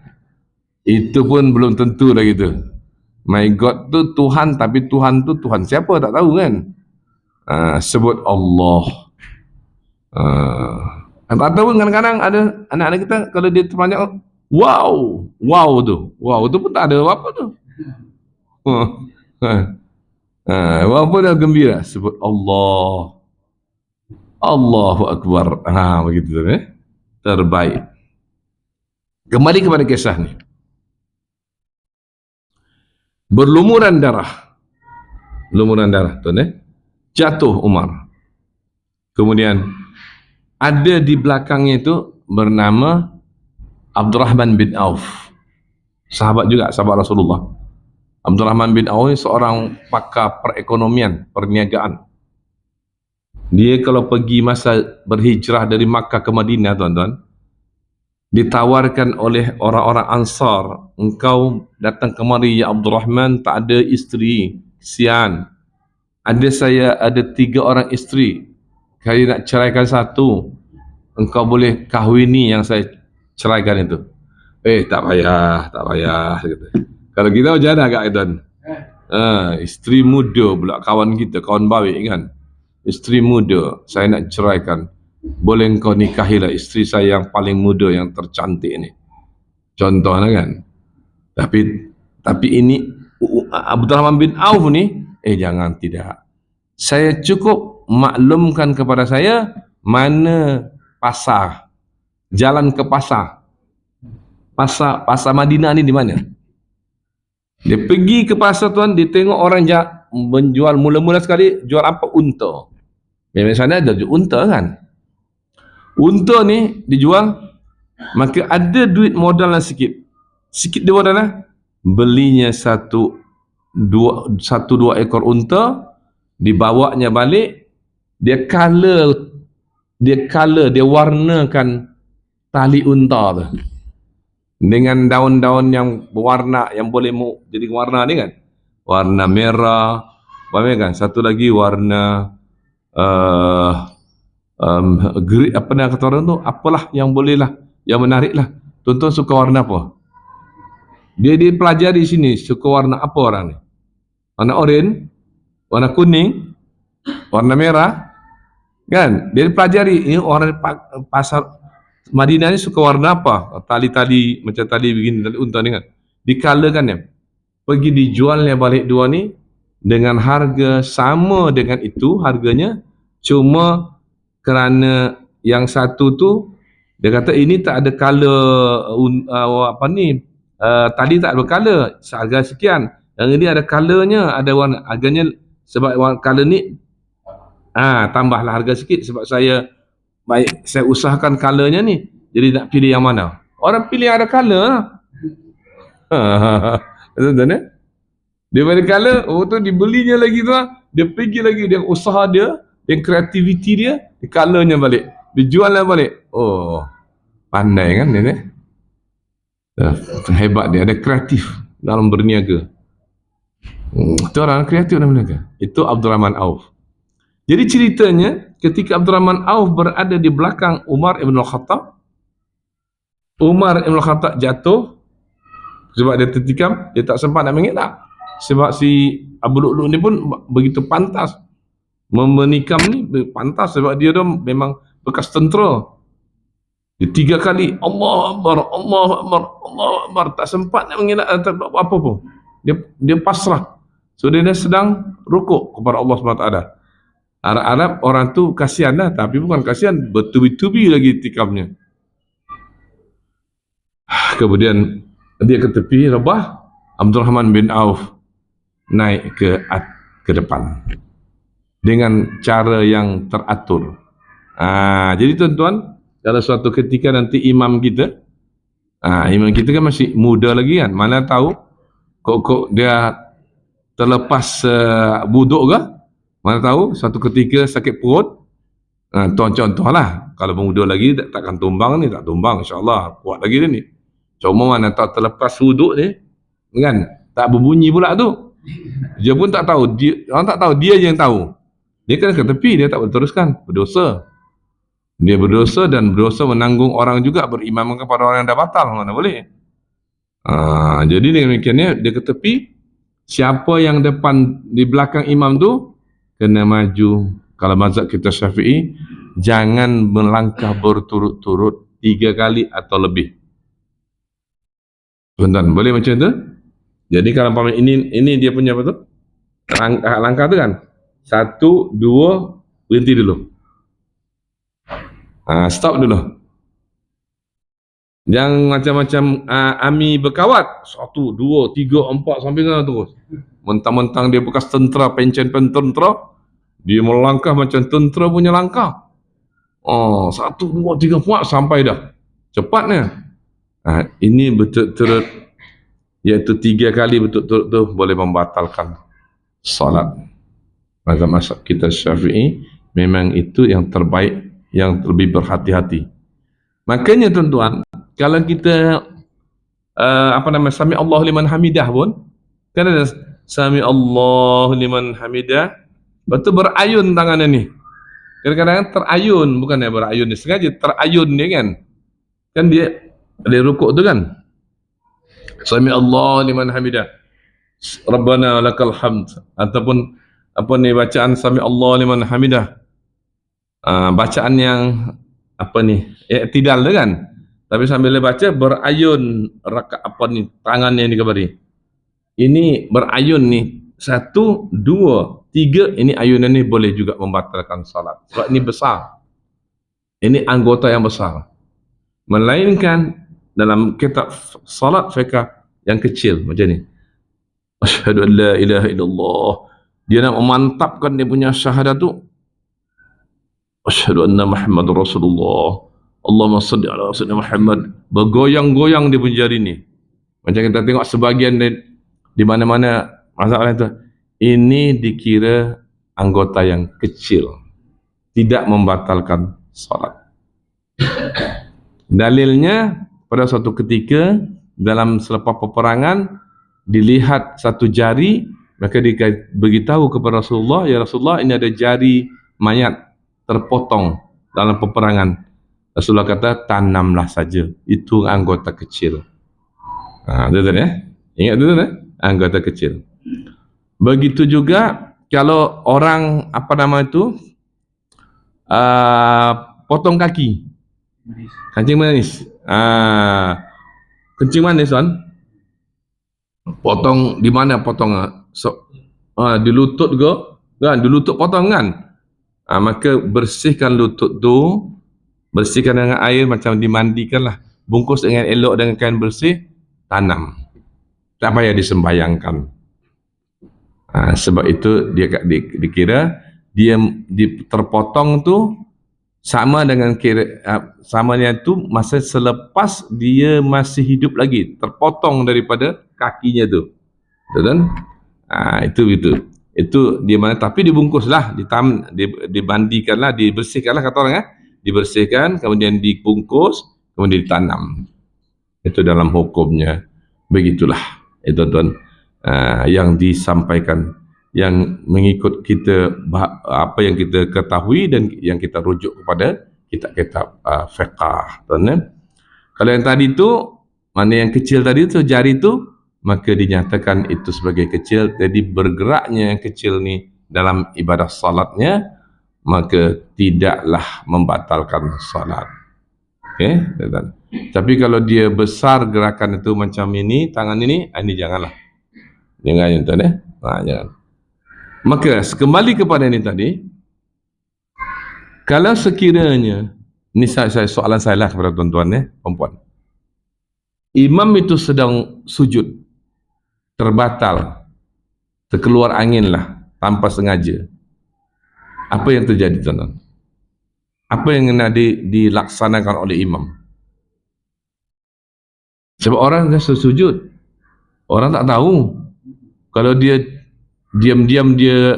Itu pun belum tentu lagi tu. My God tu Tuhan, tapi Tuhan tu Tuhan siapa tak tahu kan. Sebut Allah. Ataupun kadang-kadang ada anak-anak kita, kalau dia terpanjang, wow tu pun tak ada apa tu. Wow pun dah gembira, sebut Allah. Allahu Akbar. Begitu tu terbaik. Kembali kepada kisah ni. Berlumuran darah tuan jatuh Umar. Kemudian ada di belakangnya itu bernama Abdurrahman bin Auf, sahabat juga, sahabat Rasulullah. Abdurrahman bin Auf ni seorang pakar perekonomian, perniagaan. Dia kalau pergi masa berhijrah dari Makkah ke Madinah, tuan-tuan, ditawarkan oleh orang-orang Ansar, engkau datang kemari ya Abdurrahman, tak ada isteri, kesian. Saya ada 3 orang isteri, kali nak ceraikan satu, engkau boleh kahwini yang saya ceraikan itu. Tak payah kata. Kalau kita macam mana agak tuan? Isteri muda pula, kawan kita, kawan baik kan, isteri muda, saya nak ceraikan, boleh engkau nikahilah isteri saya yang paling muda, yang tercantik ni, contohnya kan. Tapi ini Abdurrahman bin Auf ni, jangan, tidak, saya cukup maklumkan kepada saya mana pasar, jalan ke pasar Madinah ni di mana. Dia pergi ke pasar, tuan, dia tengok orang menjual, mula-mula sekali jual apa? Unta. Memang sana ada unta kan. Unta ni dijual, maka ada duit modal lah sikit dia modal lah. Belinya satu dua ekor unta, dibawanya balik, dia warnakan tali unta tu dengan daun-daun yang berwarna, yang boleh jadi warna ni kan, warna merah, kan, satu lagi warna apa nak kata orang tu, apalah yang boleh lah, yang menarik lah. Tuan-tuan suka warna apa? Dia pelajari sini, suka warna apa orang ni? Warna oranye, warna kuning, warna merah kan. Dia pelajari, ini orang pasar Madinah ni suka warna apa, tali-tali macam tali begini, tali unta ni kan, dikalakan ya, pergi dijualnya balik dua ni dengan harga sama dengan itu harganya, cuma kerana yang satu tu dia kata ini tak ada color, tali tak ada color, seharga sekian. Yang ini ada colornya, ada warna, harganya sebab warna color ni tambahlah harga sikit, sebab saya usahakan colornya ni, jadi nak pilih yang mana. Orang pilih ada color lah. Betul-betul dia beli color, tu dibelinya lagi tu, dia pergi lagi, dia usaha dia, kreativiti dia, colornya balik, dijualnya balik. Pandai kan dia ni. Hebat dia, ada kreatif. dalam berniaga. Itu orang kreatif dalam berniaga. Itu Abdurrahman Auf. Jadi ceritanya ketika Abdurrahman Auf berada di belakang Umar Ibn Khattab, Umar Ibn Khattab jatuh sebab dia tertikam, dia tak sempat nak mengelak. Sebab si Abu Lu'lu' ni pun begitu pantas menikam ni, pantas sebab dia tu memang bekas tentera. Dia 3 kali Allah Akbar, Allah Akbar, Allah Akbar, tak sempat nak mengelak, tak apa pun. Dia pasrah. So dia sedang rukuk kepada Allah SWT. Arab orang tu kasihan lah, tapi bukan kasihan, bertubi-tubi lagi tikamnya. Kemudian dia ke tepi, rebah. Abdurrahman bin Auf naik ke depan dengan cara yang teratur. Jadi tuan-tuan, kalau suatu ketika nanti imam kita kan masih muda lagi kan, mana tahu kok dia terlepas wuduk ke, mana tahu suatu ketika sakit perut. Contoh lah, kalau muda lagi takkan tumbang ni, tak tumbang, insyaAllah kuat lagi dia ni. Cuma mana tahu terlepas wuduk ni kan, tak berbunyi pula tu, dia pun tak tahu, orang tak tahu, dia je yang tahu. Dia kan ke tepi, dia tak berteruskan, berdosa. Dia berdosa dan berdosa menanggung orang juga, berimam kepada orang yang dah batal, mana boleh. Jadi dengan demikiannya dia ke tepi. Siapa yang depan di belakang imam tu kena maju. Kalau mazhab kita Syafi'i, jangan melangkah berturut-turut 3 kali atau lebih. Tuan-tuan, boleh macam tu? Jadi kalau ini dia punya apa tu? Langkah tu kan? 1, 2, berhenti dulu. Stop dulu. Jangan macam-macam Ami berkawat 1, 2, 3, 4 sampai sana terus. Mentang-mentang dia bekas tentera, pencen tentera, dia melangkah macam tentera punya langkah. 1, 2, 3, 4 sampai dah. Cepatnya. Ini betul-betul, iaitu 3 kali betul-betul tu boleh membatalkan solat. Mazhab kita Syafi'i memang itu yang terbaik, yang lebih berhati-hati. Makanya tuan-tuan, kalau kita sami Allahu liman hamidah pun kan ada sami Allahu liman hamidah, betul berayun tangannya ni. Kadang-kadang terayun, bukan ya berayun ni, sengaja terayun dia kan dia rukuk tu kan, sami Allahu liman hamidah, Rabbana lakal hamd, ataupun bacaan sami Allahu liman hamidah, bacaan yang i'tidal tu kan, tapi sambil dia baca berayun tangannya ni kebari. Ini berayun ni 1, 2, 3, ini ayunan ni boleh juga membatalkan salat. Sebab ini besar. Ini anggota yang besar. Melainkan dalam kitab salat fiqh yang kecil macam ni. Asyhadu an la ilaha illallah. Dia nak memantapkan dia punya syahadat tu. Asyhadu anna Muhammadur Rasulullah. Allahumma salli ala sayyidina Muhammad. Bergoyang-goyang dia punya jari ni. Macam kita tengok sebahagian di mana-mana masalah itu. Ini dikira anggota yang kecil. Tidak membatalkan salat. Dalilnya pada suatu ketika dalam selepas peperangan dilihat satu jari, maka dia beritahu kepada Rasulullah, ya Rasulullah, ini ada jari mayat terpotong dalam peperangan. Rasulullah kata, tanamlah saja, itu anggota kecil. Betul ya? Ingat dulu ya? Anggota kecil. Begitu juga kalau orang potong kaki, kencing manis. Kencing manis kan? Potong di mana potong? Di lutut ke? Kan? Di lutut potong kan? Maka bersihkan lutut tu, bersihkan dengan air, macam dimandikan lah, bungkus dengan elok dengan kain bersih, tanam, tak payah disembayangkan. Sebab itu dia dikira dia terpotong tu sama dengan samanya tu masa selepas dia masih hidup lagi, terpotong daripada kakinya tu, betul kan? Itu dia mana, tapi dibungkuslah, dimandikanlah, dibersihkanlah kata orang dibersihkan, kemudian dibungkus, kemudian ditanam. Itu dalam hukumnya begitulah. tuan-tuan, yang disampaikan, yang mengikut kita apa yang kita ketahui dan yang kita rujuk kepada kitab-kitab fiqh, tuan. Kalau yang tadi tu, mana yang kecil tadi tu, jari tu, maka dinyatakan itu sebagai kecil. Jadi bergeraknya yang kecil ni dalam ibadah salatnya, maka tidaklah membatalkan salat. Okey, tuan-tuan. Tapi kalau dia besar gerakan itu macam ini, tangan ini janganlah. Jangan, tuan, jangan. Maka kembali kepada ini tadi, kalau sekiranya, ini soalan saya lah kepada tuan-tuan, perempuan. Imam itu sedang sujud, terbatal, terkeluar angin lah, tanpa sengaja. Apa yang terjadi, tuan-tuan? Apa yang kena dilaksanakan oleh imam? Sebab orang dah sujud, orang tak tahu. Kalau dia diam-diam dia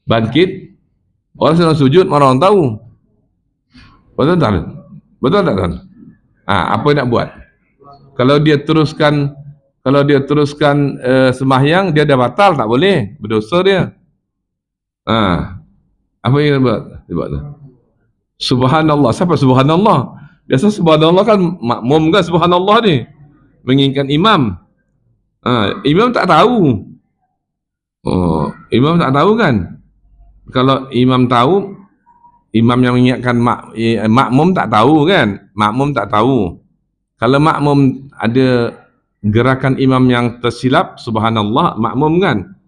bangkit, orang sedang sujud, mana orang tahu? Betul tak? Betul tak, tuan? Apa yang nak buat? Kalau dia teruskan sembahyang, dia dah batal, tak boleh, berdosa dia. Apa yang dia buat tu? Subhanallah. Siapa subhanallah? Biasa subhanallah kan makmum kan, subhanallah ni mengingatkan imam. Imam tak tahu. Imam tak tahu kan? Kalau imam tahu, imam yang mengingatkan makmum tak tahu kan? Makmum tak tahu. Kalau makmum ada gerakan imam yang tersilap, subhanallah, makmum kan?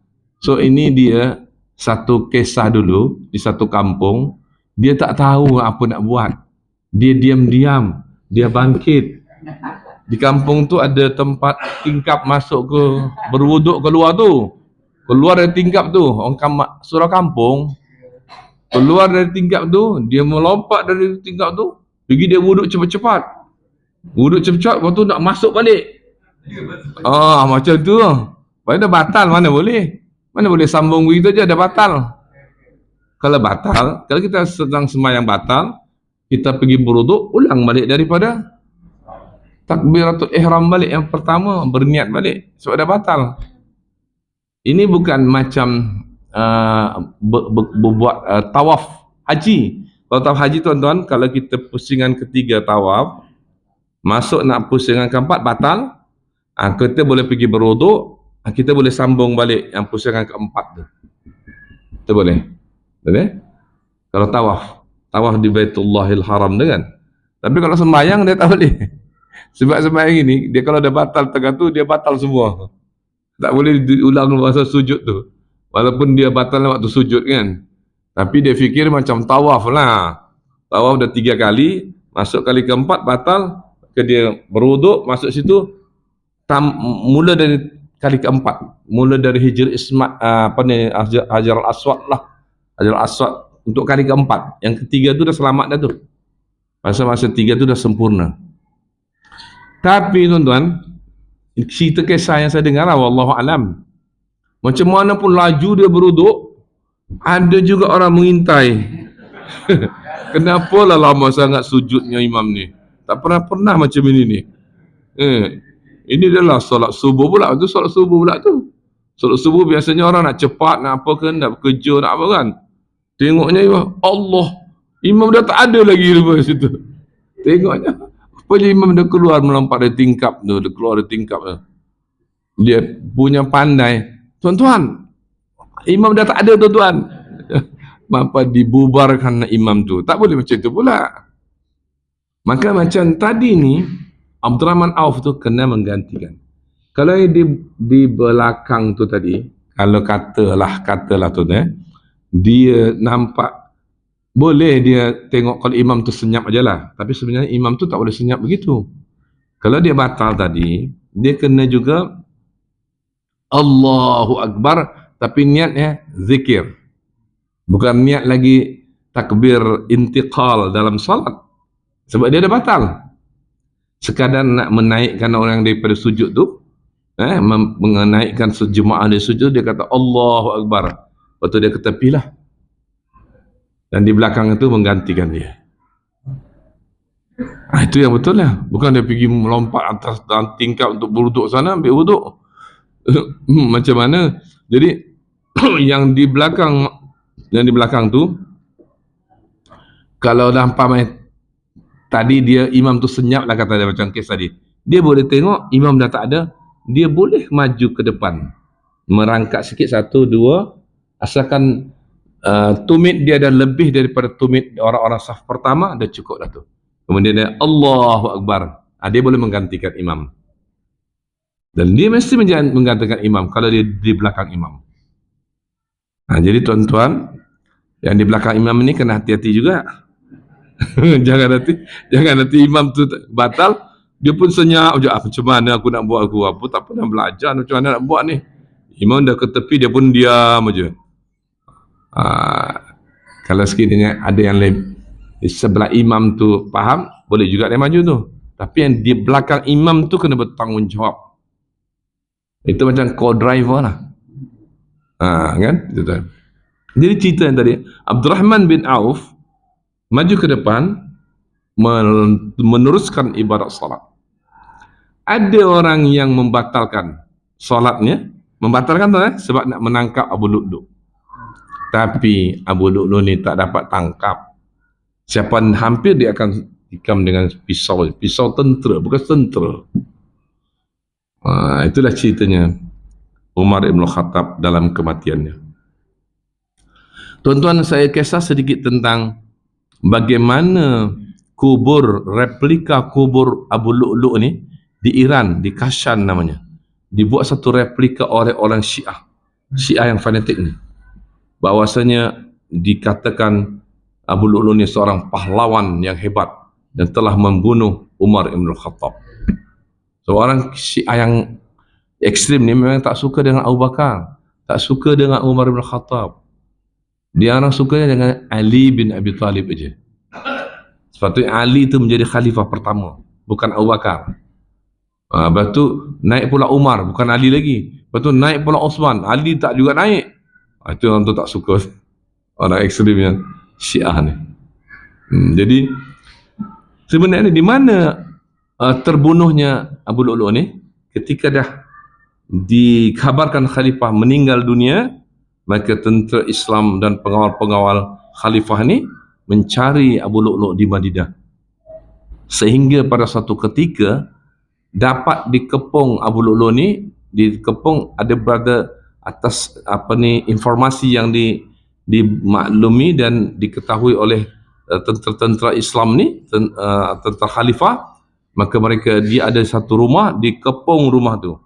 So ini dia satu kisah dulu di satu kampung. Dia tak tahu apa nak buat. Dia diam-diam, dia bangkit. Di kampung tu ada tempat tingkap masuk ke, berwuduk keluar tu. Keluar dari tingkap tu, orang surau kampung, keluar dari tingkap tu, dia melompat dari tingkap tu, pergi dia wuduk cepat-cepat. Wuduk cepat-cepat, lepas tu nak masuk balik. Macam tu. Lepas dah batal, mana boleh? Mana boleh sambung begitu je, dah batal. Kalau batal, kalau kita sedang sembahyang batal, kita pergi berwuduk, ulang balik daripada takbiratul ihram balik yang pertama, berniat balik, sebab dah batal. Ini bukan macam berbuat tawaf haji. Kalau tawaf haji, tuan-tuan, kalau kita pusingan ketiga tawaf, masuk nak pusingan keempat, batal, kita boleh pergi berwuduk, kita boleh sambung balik yang pusingan keempat tu. Itu boleh. Okay? Kalau tawaf di Baitullahil Haram tu kan. Tapi kalau sembahyang dia tak boleh. Sebab sembahyang ini, dia kalau dah batal tengah tu, dia batal semua. Tak boleh diulang masa sujud tu. Walaupun dia batal waktu sujud kan. Tapi dia fikir macam tawaf lah. Tawaf dah 3 kali, masuk kali keempat batal, dia berwuduk, masuk situ, mula dari kali keempat, mula dari Hijr Ismat, Hajar al-Aswad lah. Hajar al-Aswad untuk kali keempat. Yang ketiga tu dah selamat dah tu. Masa 3 tu dah sempurna. Tapi tuan-tuan, cerita kisah yang saya dengar lah, wallahu alam, macam mana pun laju dia beruduk, ada juga orang mengintai. Kenapa lah lama sangat sujudnya imam ni? Tak pernah macam ini ni. Ini adalah solat subuh pula tu, solat subuh pula tu. Solat subuh biasanya orang nak cepat, nak apa kan, nak bekerja, nak apa kan. Tengoknya, Allah, imam dah tak ada lagi lepas situ. Tengoknya, apabila imam dah keluar melompat dari tingkap tu, dia keluar dari tingkap tu. Dia punya pandai, tuan-tuan, imam dah tak ada, tuan-tuan. Maka dibubarkan imam tu. Tak boleh macam tu pula. Maka macam tadi ni, Abdurrahman Auf tu kena menggantikan. Kalau di belakang tu tadi, kalau katalah tu dia nampak, boleh dia tengok kalau imam tu senyap aja lah. Tapi sebenarnya imam tu tak boleh senyap begitu. Kalau dia batal tadi, dia kena juga Allahu Akbar, tapi niatnya zikir. Bukan niat lagi takbir intiqal dalam salat. Sebab dia dah batal. Sekadar nak menaikkan orang daripada sujud tu, menaikkan sejemaah dari sujud, dia kata Allahu Akbar. Lepas tu dia ketepilah. Dan di belakang itu menggantikan dia. Itu yang betul lah. Bukan dia pergi melompat atas dan tingkap untuk berwuduk sana, ambil wuduk. Macam mana? Jadi yang di belakang tu, kalau dah umpamanya tadi dia imam tu senyap lah, kata dia macam kes tadi, dia boleh tengok imam dah tak ada, dia boleh maju ke depan, merangkak sikit, satu dua, asalkan tumit dia dah lebih daripada tumit orang-orang saf pertama, dah cukup dah tu. Kemudian dia Allahu Akbar, dia boleh menggantikan imam, dan dia mesti menggantikan imam kalau dia di belakang imam. Jadi tuan-tuan yang di belakang imam ini kena hati-hati juga. jangan nanti imam tu batal, dia pun senyap je, macam mana aku nak buat, aku tak pernah belajar, macam mana nak buat ni. Imam dah ke tepi, dia pun diam aja. Kalau sekiranya ada yang di sebelah imam tu faham, boleh juga dia maju tu. Tapi yang di belakang imam tu kena bertanggungjawab. Itu macam co-driver lah. Kan? Jadi cerita yang tadi, Abdurrahman bin Auf maju ke depan meneruskan ibadat salat. Ada orang yang membatalkan salatnya, membatalkan tu sebab nak menangkap Abu Lu'lu'. Tapi Abu Lu'lu' ni tak dapat tangkap. Siapa hampir dia akan tikam dengan pisau tentera, bukan tentera. Itulah ceritanya Umar Ibn Khattab dalam kematiannya. Tuan-tuan, saya kisah sedikit tentang bagaimana replika kubur Abu Lu'lu' ni di Iran, di Kashan namanya. Dibuat satu replika oleh orang Syiah yang fanatik ni. Bahawasanya dikatakan Abu Lu'lu' ni seorang pahlawan yang hebat dan telah membunuh Umar Ibn Khattab. Seorang Syiah yang ekstrim ni memang tak suka dengan Abu Bakar, tak suka dengan Umar Ibn Khattab. Dia orang suka dengan Ali bin Abi Talib aja. Sepatutnya Ali itu menjadi khalifah pertama, bukan Abu Bakar. Lepas tu naik pula Umar, bukan Ali lagi. Lepas tu naik pula Osman, Ali tak juga naik. Itu orang tu tak suka, orang ekstrim yang Syiah ni. Jadi sebenarnya di mana terbunuhnya Abu Lu'lu' ni? Ketika dah dikabarkan khalifah meninggal dunia, maka tentera Islam dan pengawal-pengawal khalifah ni mencari Abu Lu'lu' di Madinah, sehingga pada suatu ketika dapat dikepung Abu Lu'lu' ni, dikepung ada berada atas informasi yang dimaklumi dan diketahui oleh tentera-tentera Islam ni, tentera khalifah. Maka dia ada satu rumah, dikepung rumah tu,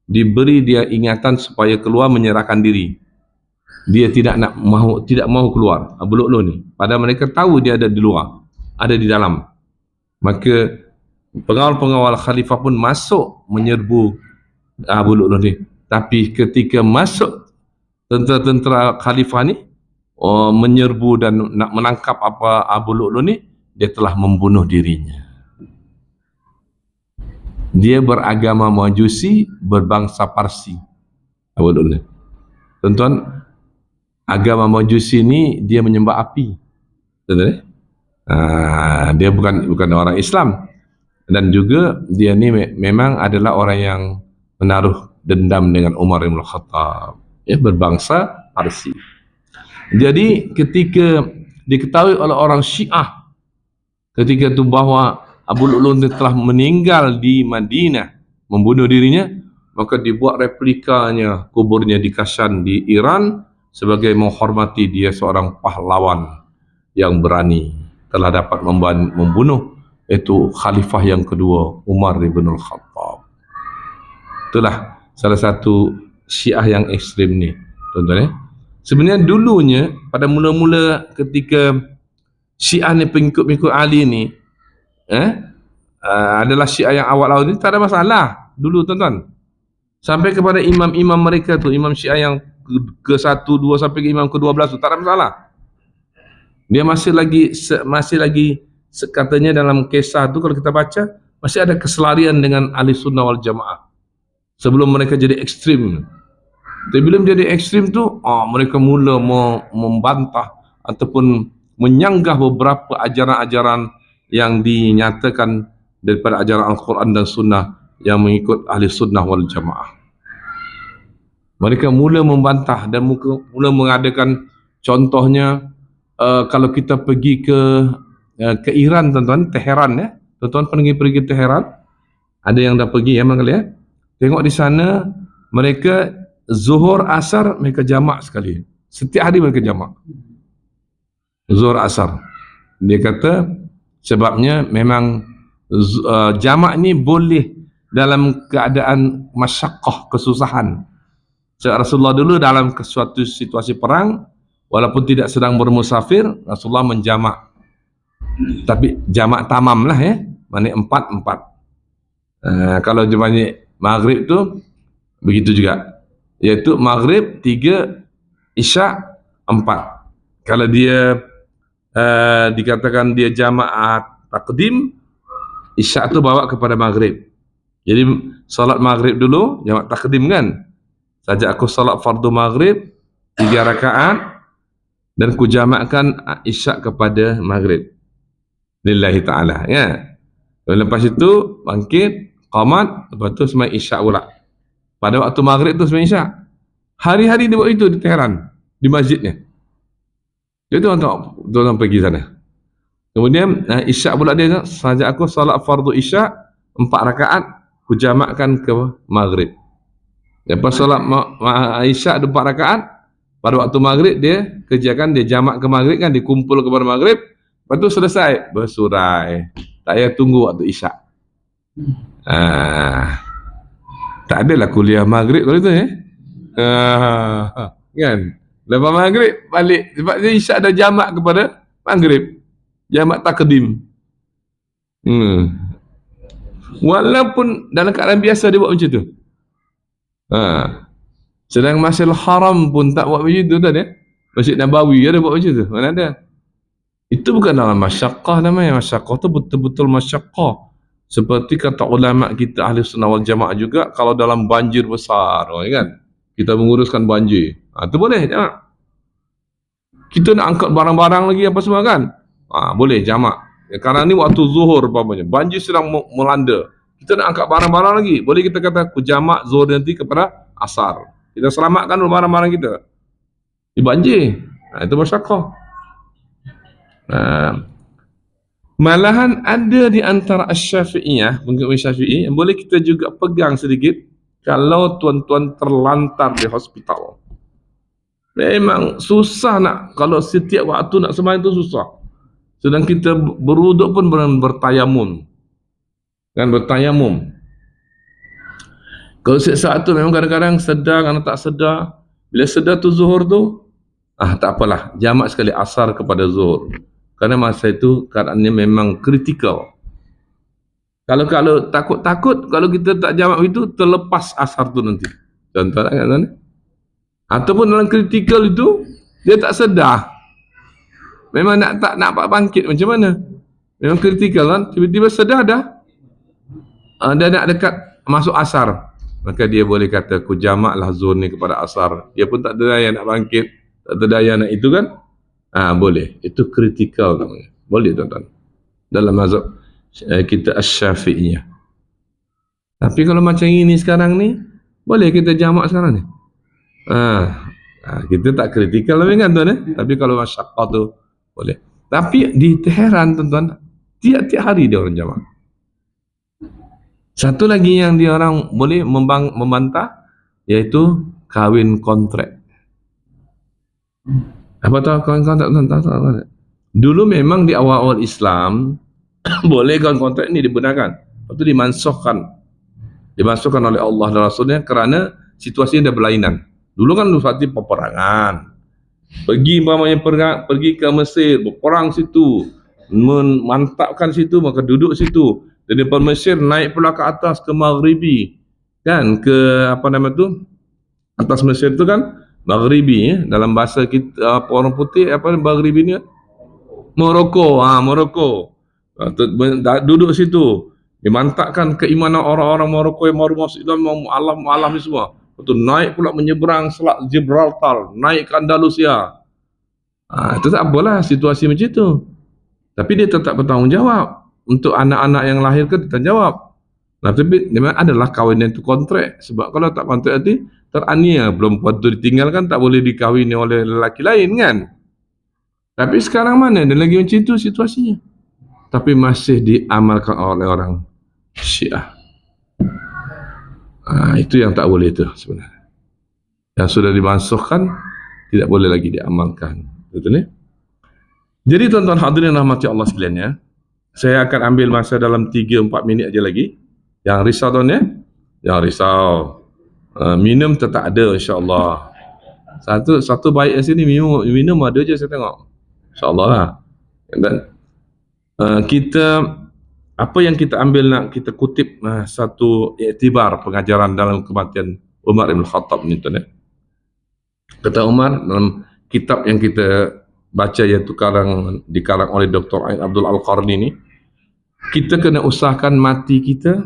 diberi dia ingatan supaya keluar menyerahkan diri. Dia tidak mahu keluar, Abu Lu'lu' ni. Padahal mereka tahu dia ada di luar, ada di dalam. Maka pengawal-pengawal khalifah pun masuk menyerbu Abu Lu'lu' ni. Tapi ketika masuk tentera-tentera khalifah ni menyerbu dan nak menangkap Abu Lu'lu' ni, dia telah membunuh dirinya. Dia beragama Majusi, berbangsa Parsi, Abu Lu'lu'. Tuan-tuan, agama Majusi ni dia menyembah api. Dia bukan orang Islam, dan juga dia ni memang adalah orang yang menaruh dendam dengan Umar bin Khattab, berbangsa Parsi. Jadi ketika diketahui oleh orang Syiah ketika itu bahawa Abu Lu'lu' telah meninggal di Madinah, membunuh dirinya, maka dibuat replikanya, kuburnya di Kashan di Iran, sebagai menghormati dia seorang pahlawan yang berani, telah dapat membunuh itu khalifah yang kedua, Umar bin Khattab. Itulah salah satu Syiah yang ekstrim ni, tuan-tuan. Sebenarnya dulunya, pada mula-mula ketika Syiah ni pengikut-pengikut Ali ni adalah Syiah yang awal-awal ni, tak ada masalah dulu, tuan-tuan. Sampai kepada imam-imam mereka tu, imam Syiah yang ke-1, 2 sampai ke imam ke-12 tu, tak ada masalah. Dia masih lagi katanya dalam kisah tu, kalau kita baca, masih ada keselarian dengan ahli sunnah wal jamaah sebelum mereka jadi ekstrim. Tapi bila menjadi ekstrim tu, mereka mula membantah ataupun menyanggah beberapa ajaran-ajaran yang dinyatakan daripada ajaran Al-Quran dan Sunnah yang mengikut ahli sunnah wal jamaah. Mereka mula membantah dan mula mengadakan, contohnya kalau kita pergi ke Iran, tuan-tuan, Teheran ya. Tuan-tuan pergi Teheran, ada yang dah pergi ya kali ya. Tengok di sana mereka Zuhur Asar mereka jamak sekali. Setiap hari mereka jamak. Zuhur Asar. Dia kata sebabnya memang jamak ni boleh dalam keadaan masyaqqah, kesusahan. Rasulullah dulu dalam suatu situasi perang, walaupun tidak sedang bermusafir, Rasulullah menjamak. Tapi jamak tamam lah ya, maknanya 4. Kalau banyak maghrib tu begitu juga, iaitu maghrib 3, isyak 4. Kalau dia dikatakan dia jamaah takdim, isyak tu bawa kepada maghrib. Jadi salat maghrib dulu, jamak takdim kan. Saja aku salat fardu maghrib 3 rakaat dan ku jamakkan isyak kepada maghrib lillahi ta'ala ya. Lepas itu bangkit qamat, lepas tu sembahyang isyak pula. Pada waktu maghrib tu sembahyang isyak. Hari-hari dia buat itu di Teheran, di masjidnya. Jadi tuan-tuan pergi sana. Kemudian isyak pula dia, saja aku salat fardu isyak 4 rakaat ku jamakkan ke maghrib. Lepas solat isyak 4 rakaat, pada waktu maghrib dia kerjakan, dia jamak ke maghrib kan, dia kumpul kepada maghrib, lepas tu selesai bersurai, tak payah tunggu waktu isyak. Tak adalah kuliah maghrib kalau itu ya. Kan, lepas maghrib balik, sebab dia isyak dah jamak kepada maghrib, jamak takdim. Walaupun dalam keadaan biasa dia buat macam tu. Sedang Masjidil Haram pun tak buat macam tu dah ya. Masjid Nabawi ada buat macam tu, mana ada. Itu bukan dalam masyaqqah namanya. Masyaqqah tu betul-betul masyaqqah. Seperti kata ulama kita ahli sunnah wal jamaah juga, kalau dalam banjir besar kan, kita menguruskan banjir, itu boleh jamak. Kita nak angkat barang-barang lagi apa semua kan, boleh jamak ya, karena ni waktu zuhur umpamanya, banjir sedang melanda, kita nak angkat barang-barang lagi, boleh kita kata ku jamak zuhur nanti kepada asar, kita selamatkan barang-barang kita di banjir. Itu masyaqqah. Malahan ada di antara Asy-Syafi'iyah, pengikut Syafi'i, yang boleh kita juga pegang sedikit kalau tuan-tuan terlantar di hospital. Memang susah nak, kalau setiap waktu nak sembahyang itu susah. Sedang kita berwuduk pun bertayamum. Kan bertayamum. Kalau saat tu memang kadang-kadang sedar, kadang tak sedar. Bila sedar tu zuhur tu, tak apalah, jamak sekali asar kepada zuhur. Kerana masa itu keadaannya memang kritikal. Kalau takut-takut, kalau kita tak jamak itu, terlepas asar tu nanti. Contoh kan? Ataupun dalam kritikal itu, dia tak sedar. Memang tak nak bangkit macam mana? Memang kritikal kan? Tiba-tiba sedar dah. Dia nak dekat masuk asar. Maka dia boleh kata, ku jamaklah zuhur ni kepada asar. Dia pun tak ada daya nak bangkit, tak ada daya nak itu kan? Boleh. Itu kritikal namanya. Boleh tuan-tuan. Dalam mazhab kita Asy-Syafi'iyah. Tapi kalau macam ini sekarang ni, boleh kita jamak sekarang ni. Kita tak kritikal lagi kan tuan. Tapi kalau masyaqqah tu boleh. Tapi di Teheran tuan-tuan, tiap-tiap hari dia orang jamak. Satu lagi yang dia orang boleh membantah, iaitu kahwin kontrak. Apa tahu kontrak? Dulu memang di awal-awal Islam boleh kontrak ni dibenarkan. Lepas tu dimansuhkan oleh Allah dan Rasulnya kerana situasinya dah berlainan. Dulu kan seperti peperangan. Pergi ke Mesir, berperang situ, memantapkan situ, maka duduk situ. Dan daripada Mesir naik pula ke atas ke Maghribi. Kan ke atas Mesir tu kan Maghribi ya. Dalam bahasa kita orang putih Maghribi ni Morocco. Duduk situ, dimantapkan keimanan orang-orang Morocco yang baru masuk Islam, alam ni semua. Lepas tu naik pula menyeberang Selat Gibraltar, naik ke Andalusia. Itu tak apalah situasi macam tu. Tapi dia tetap bertanggungjawab. Untuk anak-anak yang lahir ke dia tanggungjawab. Nah, tapi memang adalah kahwin itu kontrak. Sebab kalau tak kontrak nanti teraniaya perempuan itu ditinggalkan, tak boleh dikahwini oleh lelaki lain kan. Tapi sekarang mana ada lagi macam itu situasinya. Tapi masih diamalkan oleh orang Syiah. Itu yang tak boleh itu sebenarnya. Yang sudah dimansuhkan tidak boleh lagi diamalkan. Betul ya? Jadi tuan-tuan hadirin rahmati Allah sekalian ya. Saya akan ambil masa dalam 3-4 minit aja lagi. Yang risau tuan ya? Yang risau. Minum tetap ada insya-Allah. Satu baik di sini minum ada je saya tengok. Insya-Allah lah. Dan kita apa yang kita ambil nak kita kutip satu iktibar pengajaran dalam kematian Umar bin Khattab ni tuan ya. Kata Umar dalam kitab yang kita baca iaitu dikarang oleh Dr. Ain Abdul Al-Qarni ni, kita kena usahakan mati kita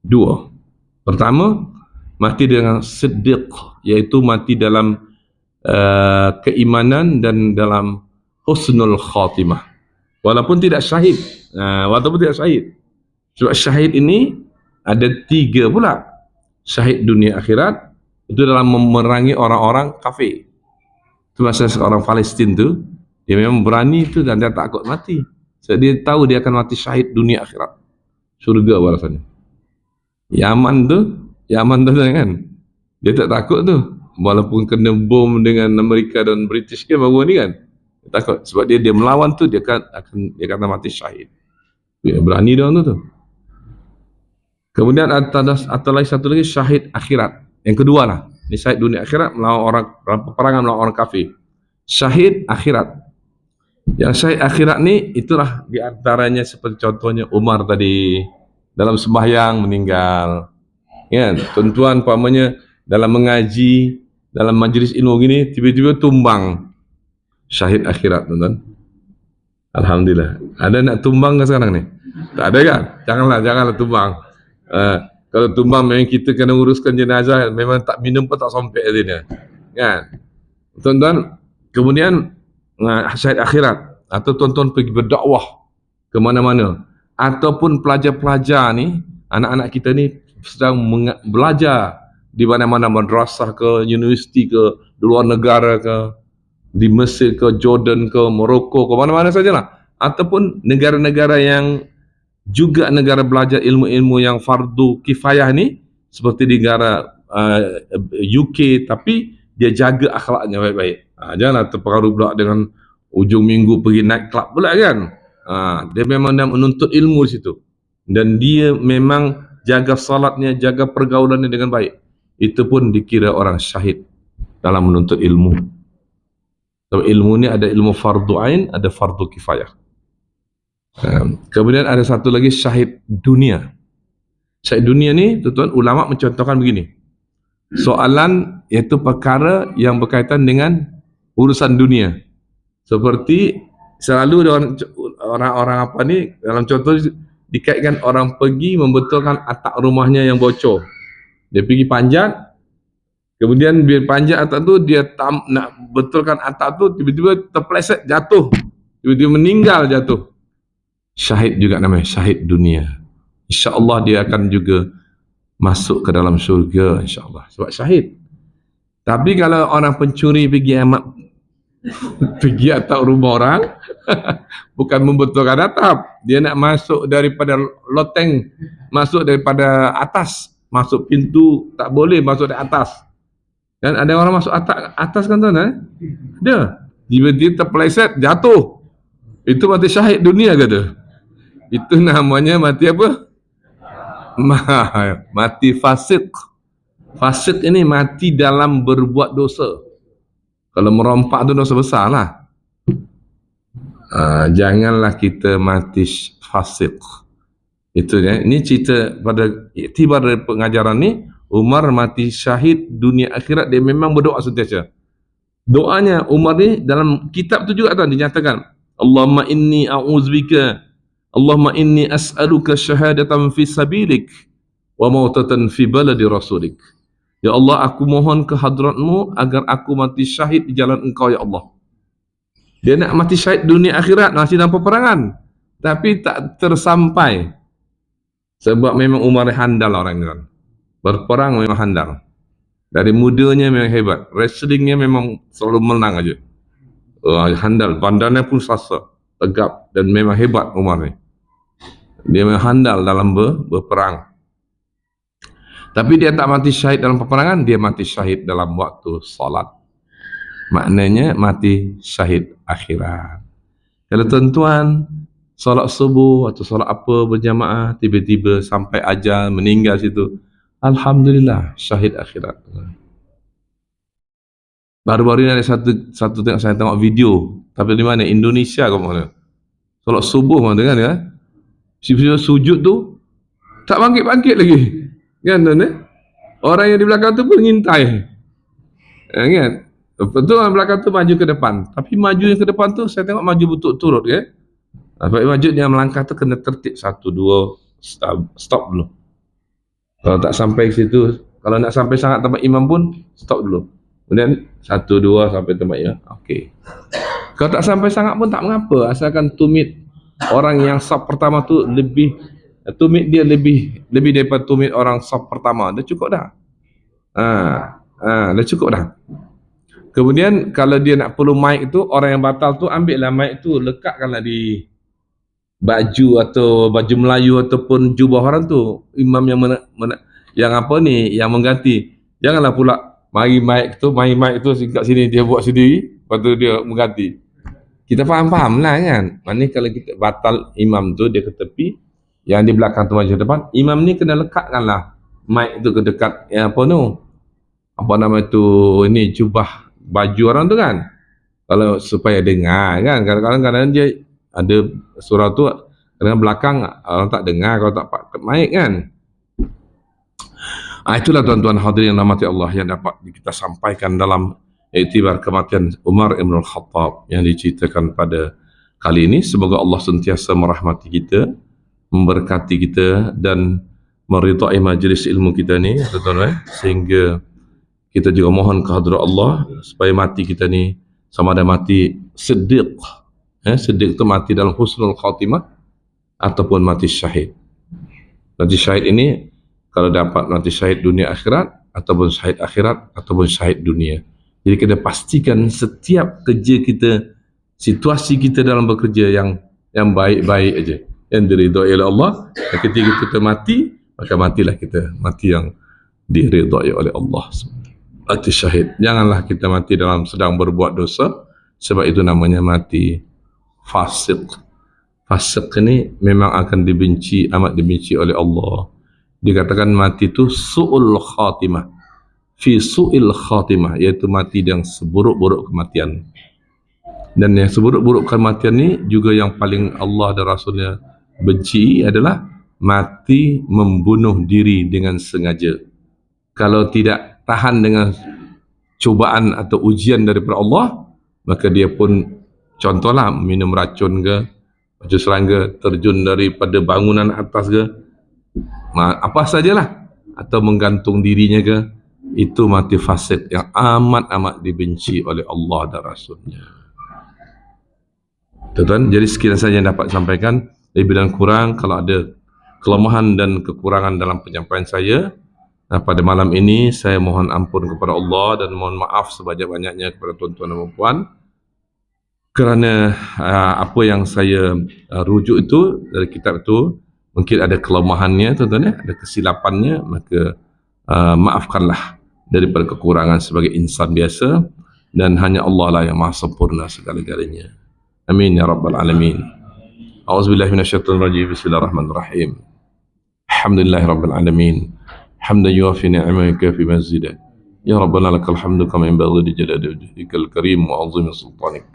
dua. Pertama, mati dengan siddiq, iaitu mati dalam keimanan dan dalam husnul khatimah. Walaupun tidak syahid. Sebab syahid ini ada 3 pula. Syahid dunia akhirat, itu dalam memerangi orang-orang kafir. Itu masa seorang Palestin tu, dia memang berani tu dan dia takut mati. Sebab dia tahu dia akan mati syahid dunia akhirat. Syurga balasannya. Yaman tu kan, dia tak takut tu. Walaupun kena bom dengan Amerika dan British kan baru ni kan. Dia takut. Sebab dia melawan tu, dia akan mati syahid. Dia berani dia tu. Kemudian atau lagi satu lagi syahid akhirat. Yang kedua lah. Ini syahid dunia akhirat melawan orang peperangan melawan orang kafir. Syahid akhirat. Yang syahid akhirat ni itulah di antaranya seperti contohnya Umar tadi dalam sembahyang meninggal. Ya, tuan-tuan pamannya dalam mengaji, dalam majlis ilmu gini tiba-tiba tumbang. Syahid akhirat tuan-tuan. Alhamdulillah. Ada nak tumbang ke sekarang ni? Tak ada kan? Janganlah tumbang. Kalau tumbang memang kita kena uruskan jenazah, memang tak minum pun tak sampai dia. Kan? Tuan-tuan, kemudian syahid akhirat atau tuan-tuan pergi berdakwah ke mana-mana ataupun pelajar-pelajar ni, anak-anak kita ni sedang belajar di mana-mana madrasah ke, universiti ke, di luar negara ke, di Mesir ke, Jordan ke, Morocco ke, mana-mana sajalah. Ataupun negara-negara yang juga negara belajar ilmu-ilmu yang fardu kifayah ni, seperti di negara UK, tapi dia jaga akhlaknya baik-baik. Janganlah terpengaruh pula dengan ujung minggu pergi night club pula kan. Dia memang dah menuntut ilmu di situ. Dan dia memang jaga salatnya, jaga pergaulannya dengan baik. Itu pun dikira orang syahid dalam menuntut ilmu. So, ilmu ni ada ilmu fardu ain, ada fardu kifayah. Kemudian ada satu lagi syahid dunia. Syahid dunia ni, tuan-tuan, ulama mencontohkan begini. Soalan iaitu perkara yang berkaitan dengan urusan dunia. Seperti selalu orang-orang apa ni, dalam contoh dikaitkan orang pergi membetulkan atap rumahnya yang bocor. Dia pergi panjat, kemudian bila panjat atap tu, dia nak betulkan atap tu, tiba-tiba terpeleset jatuh, tiba-tiba meninggal jatuh. Syahid juga namanya, syahid dunia. InsyaAllah dia akan juga masuk ke dalam syurga, insyaAllah, sebab syahid. Tapi kalau orang pencuri pergi atap rumah orang, bukan membetulkan atap, dia nak masuk daripada loteng, masuk daripada atas, masuk pintu, tak boleh masuk dari atas. Dan ada orang masuk atas kan tuan, ada, tiba-tiba terpeleset jatuh, itu mati syahid dunia ke tu? Itu namanya mati apa? Mati fasik. Fasik ini mati dalam berbuat dosa. Kalau merompak tu dosa besar lah. Janganlah kita mati fasik. Itu ya. Ini cerita pada iktibar dari pengajaran ni. Umar mati syahid dunia akhirat, dia memang berdoa sentiasa. Doanya Umar ni dalam kitab tu juga tuan dinyatakan, Allahumma inni a'udzubika, Allahumma inni as'aluka syahadatan fi sabilik wa mautatan fi baladi rasulik. Ya Allah, aku mohon ke hadratmu agar aku mati syahid di jalan engkau ya Allah. Dia nak mati syahid dunia akhirat, masih dalam peperangan, tapi tak tersampai. Sebab memang Umar handal orang ni kan. Berperang memang handal. Dari mudanya memang hebat. Wrestlingnya memang selalu menang aja. Handal. Badannya pun sasa, tegap dan memang hebat Umar ni. Dia memang handal dalam berperang. Tapi dia tak mati syahid dalam peperangan, dia mati syahid dalam waktu salat. Maknanya mati syahid akhirat. Kalau tuan-tuan solat subuh atau solat apa berjamaah, tiba-tiba sampai ajal meninggal situ, alhamdulillah syahid akhirat. Baru-baru ini ada satu tengok, saya tengok video, tapi di mana? Indonesia ke mana? Solat subuh mana kan ya? Sujud tu tak bangkit-bangkit lagi. Kan tuan eh? Orang yang di belakang tu pun ngintai. Kan? Betul orang belakang tu maju ke depan. Tapi maju yang ke depan tu saya tengok maju betul turut ya. Tapi maju dia melangkah tu kena tertib 1 2 stop dulu. Kalau tak sampai ke situ, kalau nak sampai sangat tempat imam pun stop dulu. Kemudian 1 2 sampai tempat imam. Okey. Kalau tak sampai sangat pun tak mengapa, asalkan tumit orang yang saf pertama tu tumit dia lebih daripada tumit orang saf pertama, dah cukup dah. Dah cukup dah. Kemudian kalau dia nak perlu mic tu, orang yang batal tu ambillah mic tu, lekatkanlah di baju atau baju Melayu ataupun jubah orang tu. Imam yang apa ni, yang mengganti, janganlah pula mari mic tu kat sini dia buat sendiri, lepas tu dia mengganti. Kita faham lah kan. Maknanya kalau kita batal imam tu dia ke tepi, yang di belakang tu maju depan, imam ni kena lekatkanlah mic tu ke dekat yang apa tu, apa nama tu, ini jubah baju orang tu kan, kalau supaya dengar kan. Kadang-kadang dia ada surau tu kadang belakang orang tak dengar kalau tak pakai mic kan. Itulah tuan-tuan hadirin yang dirahmati Allah yang dapat kita sampaikan dalam iktibar kematian Umar Ibn Al-Khattab yang diceritakan pada kali ini. Semoga Allah sentiasa merahmati kita, memberkati kita dan meridai majlis ilmu kita ni, tuan-tuan, sehingga kita juga mohon kehadrat Allah supaya mati kita ni sama ada mati siddiq, siddiq itu mati dalam husnul khatimah ataupun mati syahid. Mati syahid ini kalau dapat mati syahid dunia akhirat, ataupun syahid akhirat, ataupun syahid dunia. Jadi kita pastikan setiap kerja kita, situasi kita dalam bekerja yang baik-baik aja, yang diridhai oleh Allah. Dan ketika kita mati, maka matilah kita mati yang diridhai oleh Allah. Mati syahid. Janganlah kita mati dalam sedang berbuat dosa, sebab itu namanya mati fasik. Fasik ini memang akan dibenci, amat dibenci oleh Allah. Dikatakan mati itu su'ul khatimah, fi su'il khatimah, iaitu mati yang seburuk-buruk kematian. Dan yang seburuk-buruk kematian ni juga yang paling Allah dan Rasulnya benci adalah mati membunuh diri dengan sengaja. Kalau tidak tahan dengan cubaan atau ujian daripada Allah, maka dia pun contohlah minum racun ke, racun serangga, terjun daripada bangunan atas ke, apa sajalah, atau menggantung dirinya ke, itu mati fasik yang amat-amat dibenci oleh Allah dan Rasulnya. Tuan-tuan, jadi sekian saja yang dapat sampaikan. Lebih dan kurang, kalau ada kelemahan dan kekurangan dalam penyampaian saya pada malam ini, saya mohon ampun kepada Allah dan mohon maaf sebanyak-banyaknya kepada tuan-tuan dan puan, kerana apa yang saya rujuk itu dari kitab itu mungkin ada kelemahannya, tuan-tuan, ada kesilapannya, maka maafkanlah daripada kekurangan sebagai insan biasa, dan hanya Allah lah yang maha sempurna segala-galanya. Amin ya rabbal alamin. A'udzubillahi minasyaitonir rajim. Bismillahirrahmanirrahim. Alhamdulillahi rabbil alamin. Hamdan yuafi ni'amahu kafi mazidah. Ya rabbana lakal hamdu kama yanbaghi li jalali wajhikal karim wa 'azimi sultanik.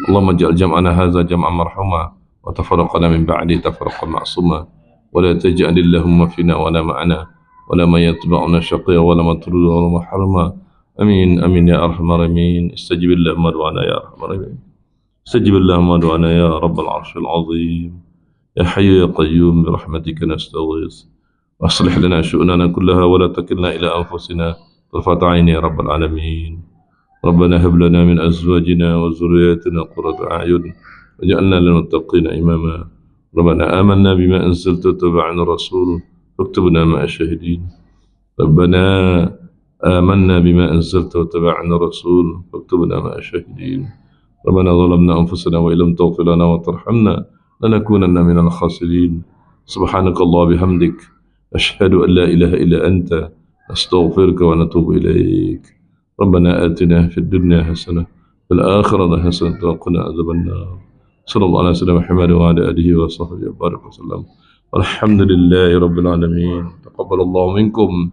Allahumma ij'al jam'ana hadza jam'an marhuma wa tafarraqana min ba'di tafarraqan ma'suma wa la taj'al illahumma fina wa la ma'ana wa la man yatba'una shaqiyya wa la matruda wa la mahruma. Amin amin ya arhamar rahimin. Istajib Allahumma du'ana ya arhamar rahimin. استجب اللهم دعانا يا رب العرش العظيم. يا حي يا قيوم برحمتك نستغيث واصلح لنا شؤوننا كلها ولا تكلنا إلى أنفسنا طرفة عين يا رب العالمين. ربنا هب لنا من أزواجنا وذرياتنا قرة أعين واجعلنا للمتقين إماما. ربنا آمنا بما أنزلت واتبعنا الرسول فاكتبنا مع الشاهدين. ربنا آمنا بما أنزلت واتبعنا الرسول فاكتبنا مع الشاهدين. ربنا ظلمنا أنفسنا وإن لم تغفر لنا وترحمنا لنكونن من الخاسرين. سبحانك الله بحمدك أشهد أن لا إله إلا أنت أستغفرك ونتوب إليك. ربنا آتنا في الدنيا حسنة في الآخرة حسنة وقنا عذاب النار. صلى الله عليه وسلم محمد وعلى آله وصحبه وبارك وسلم. والحمد لله رب العالمين. تقبل الله منكم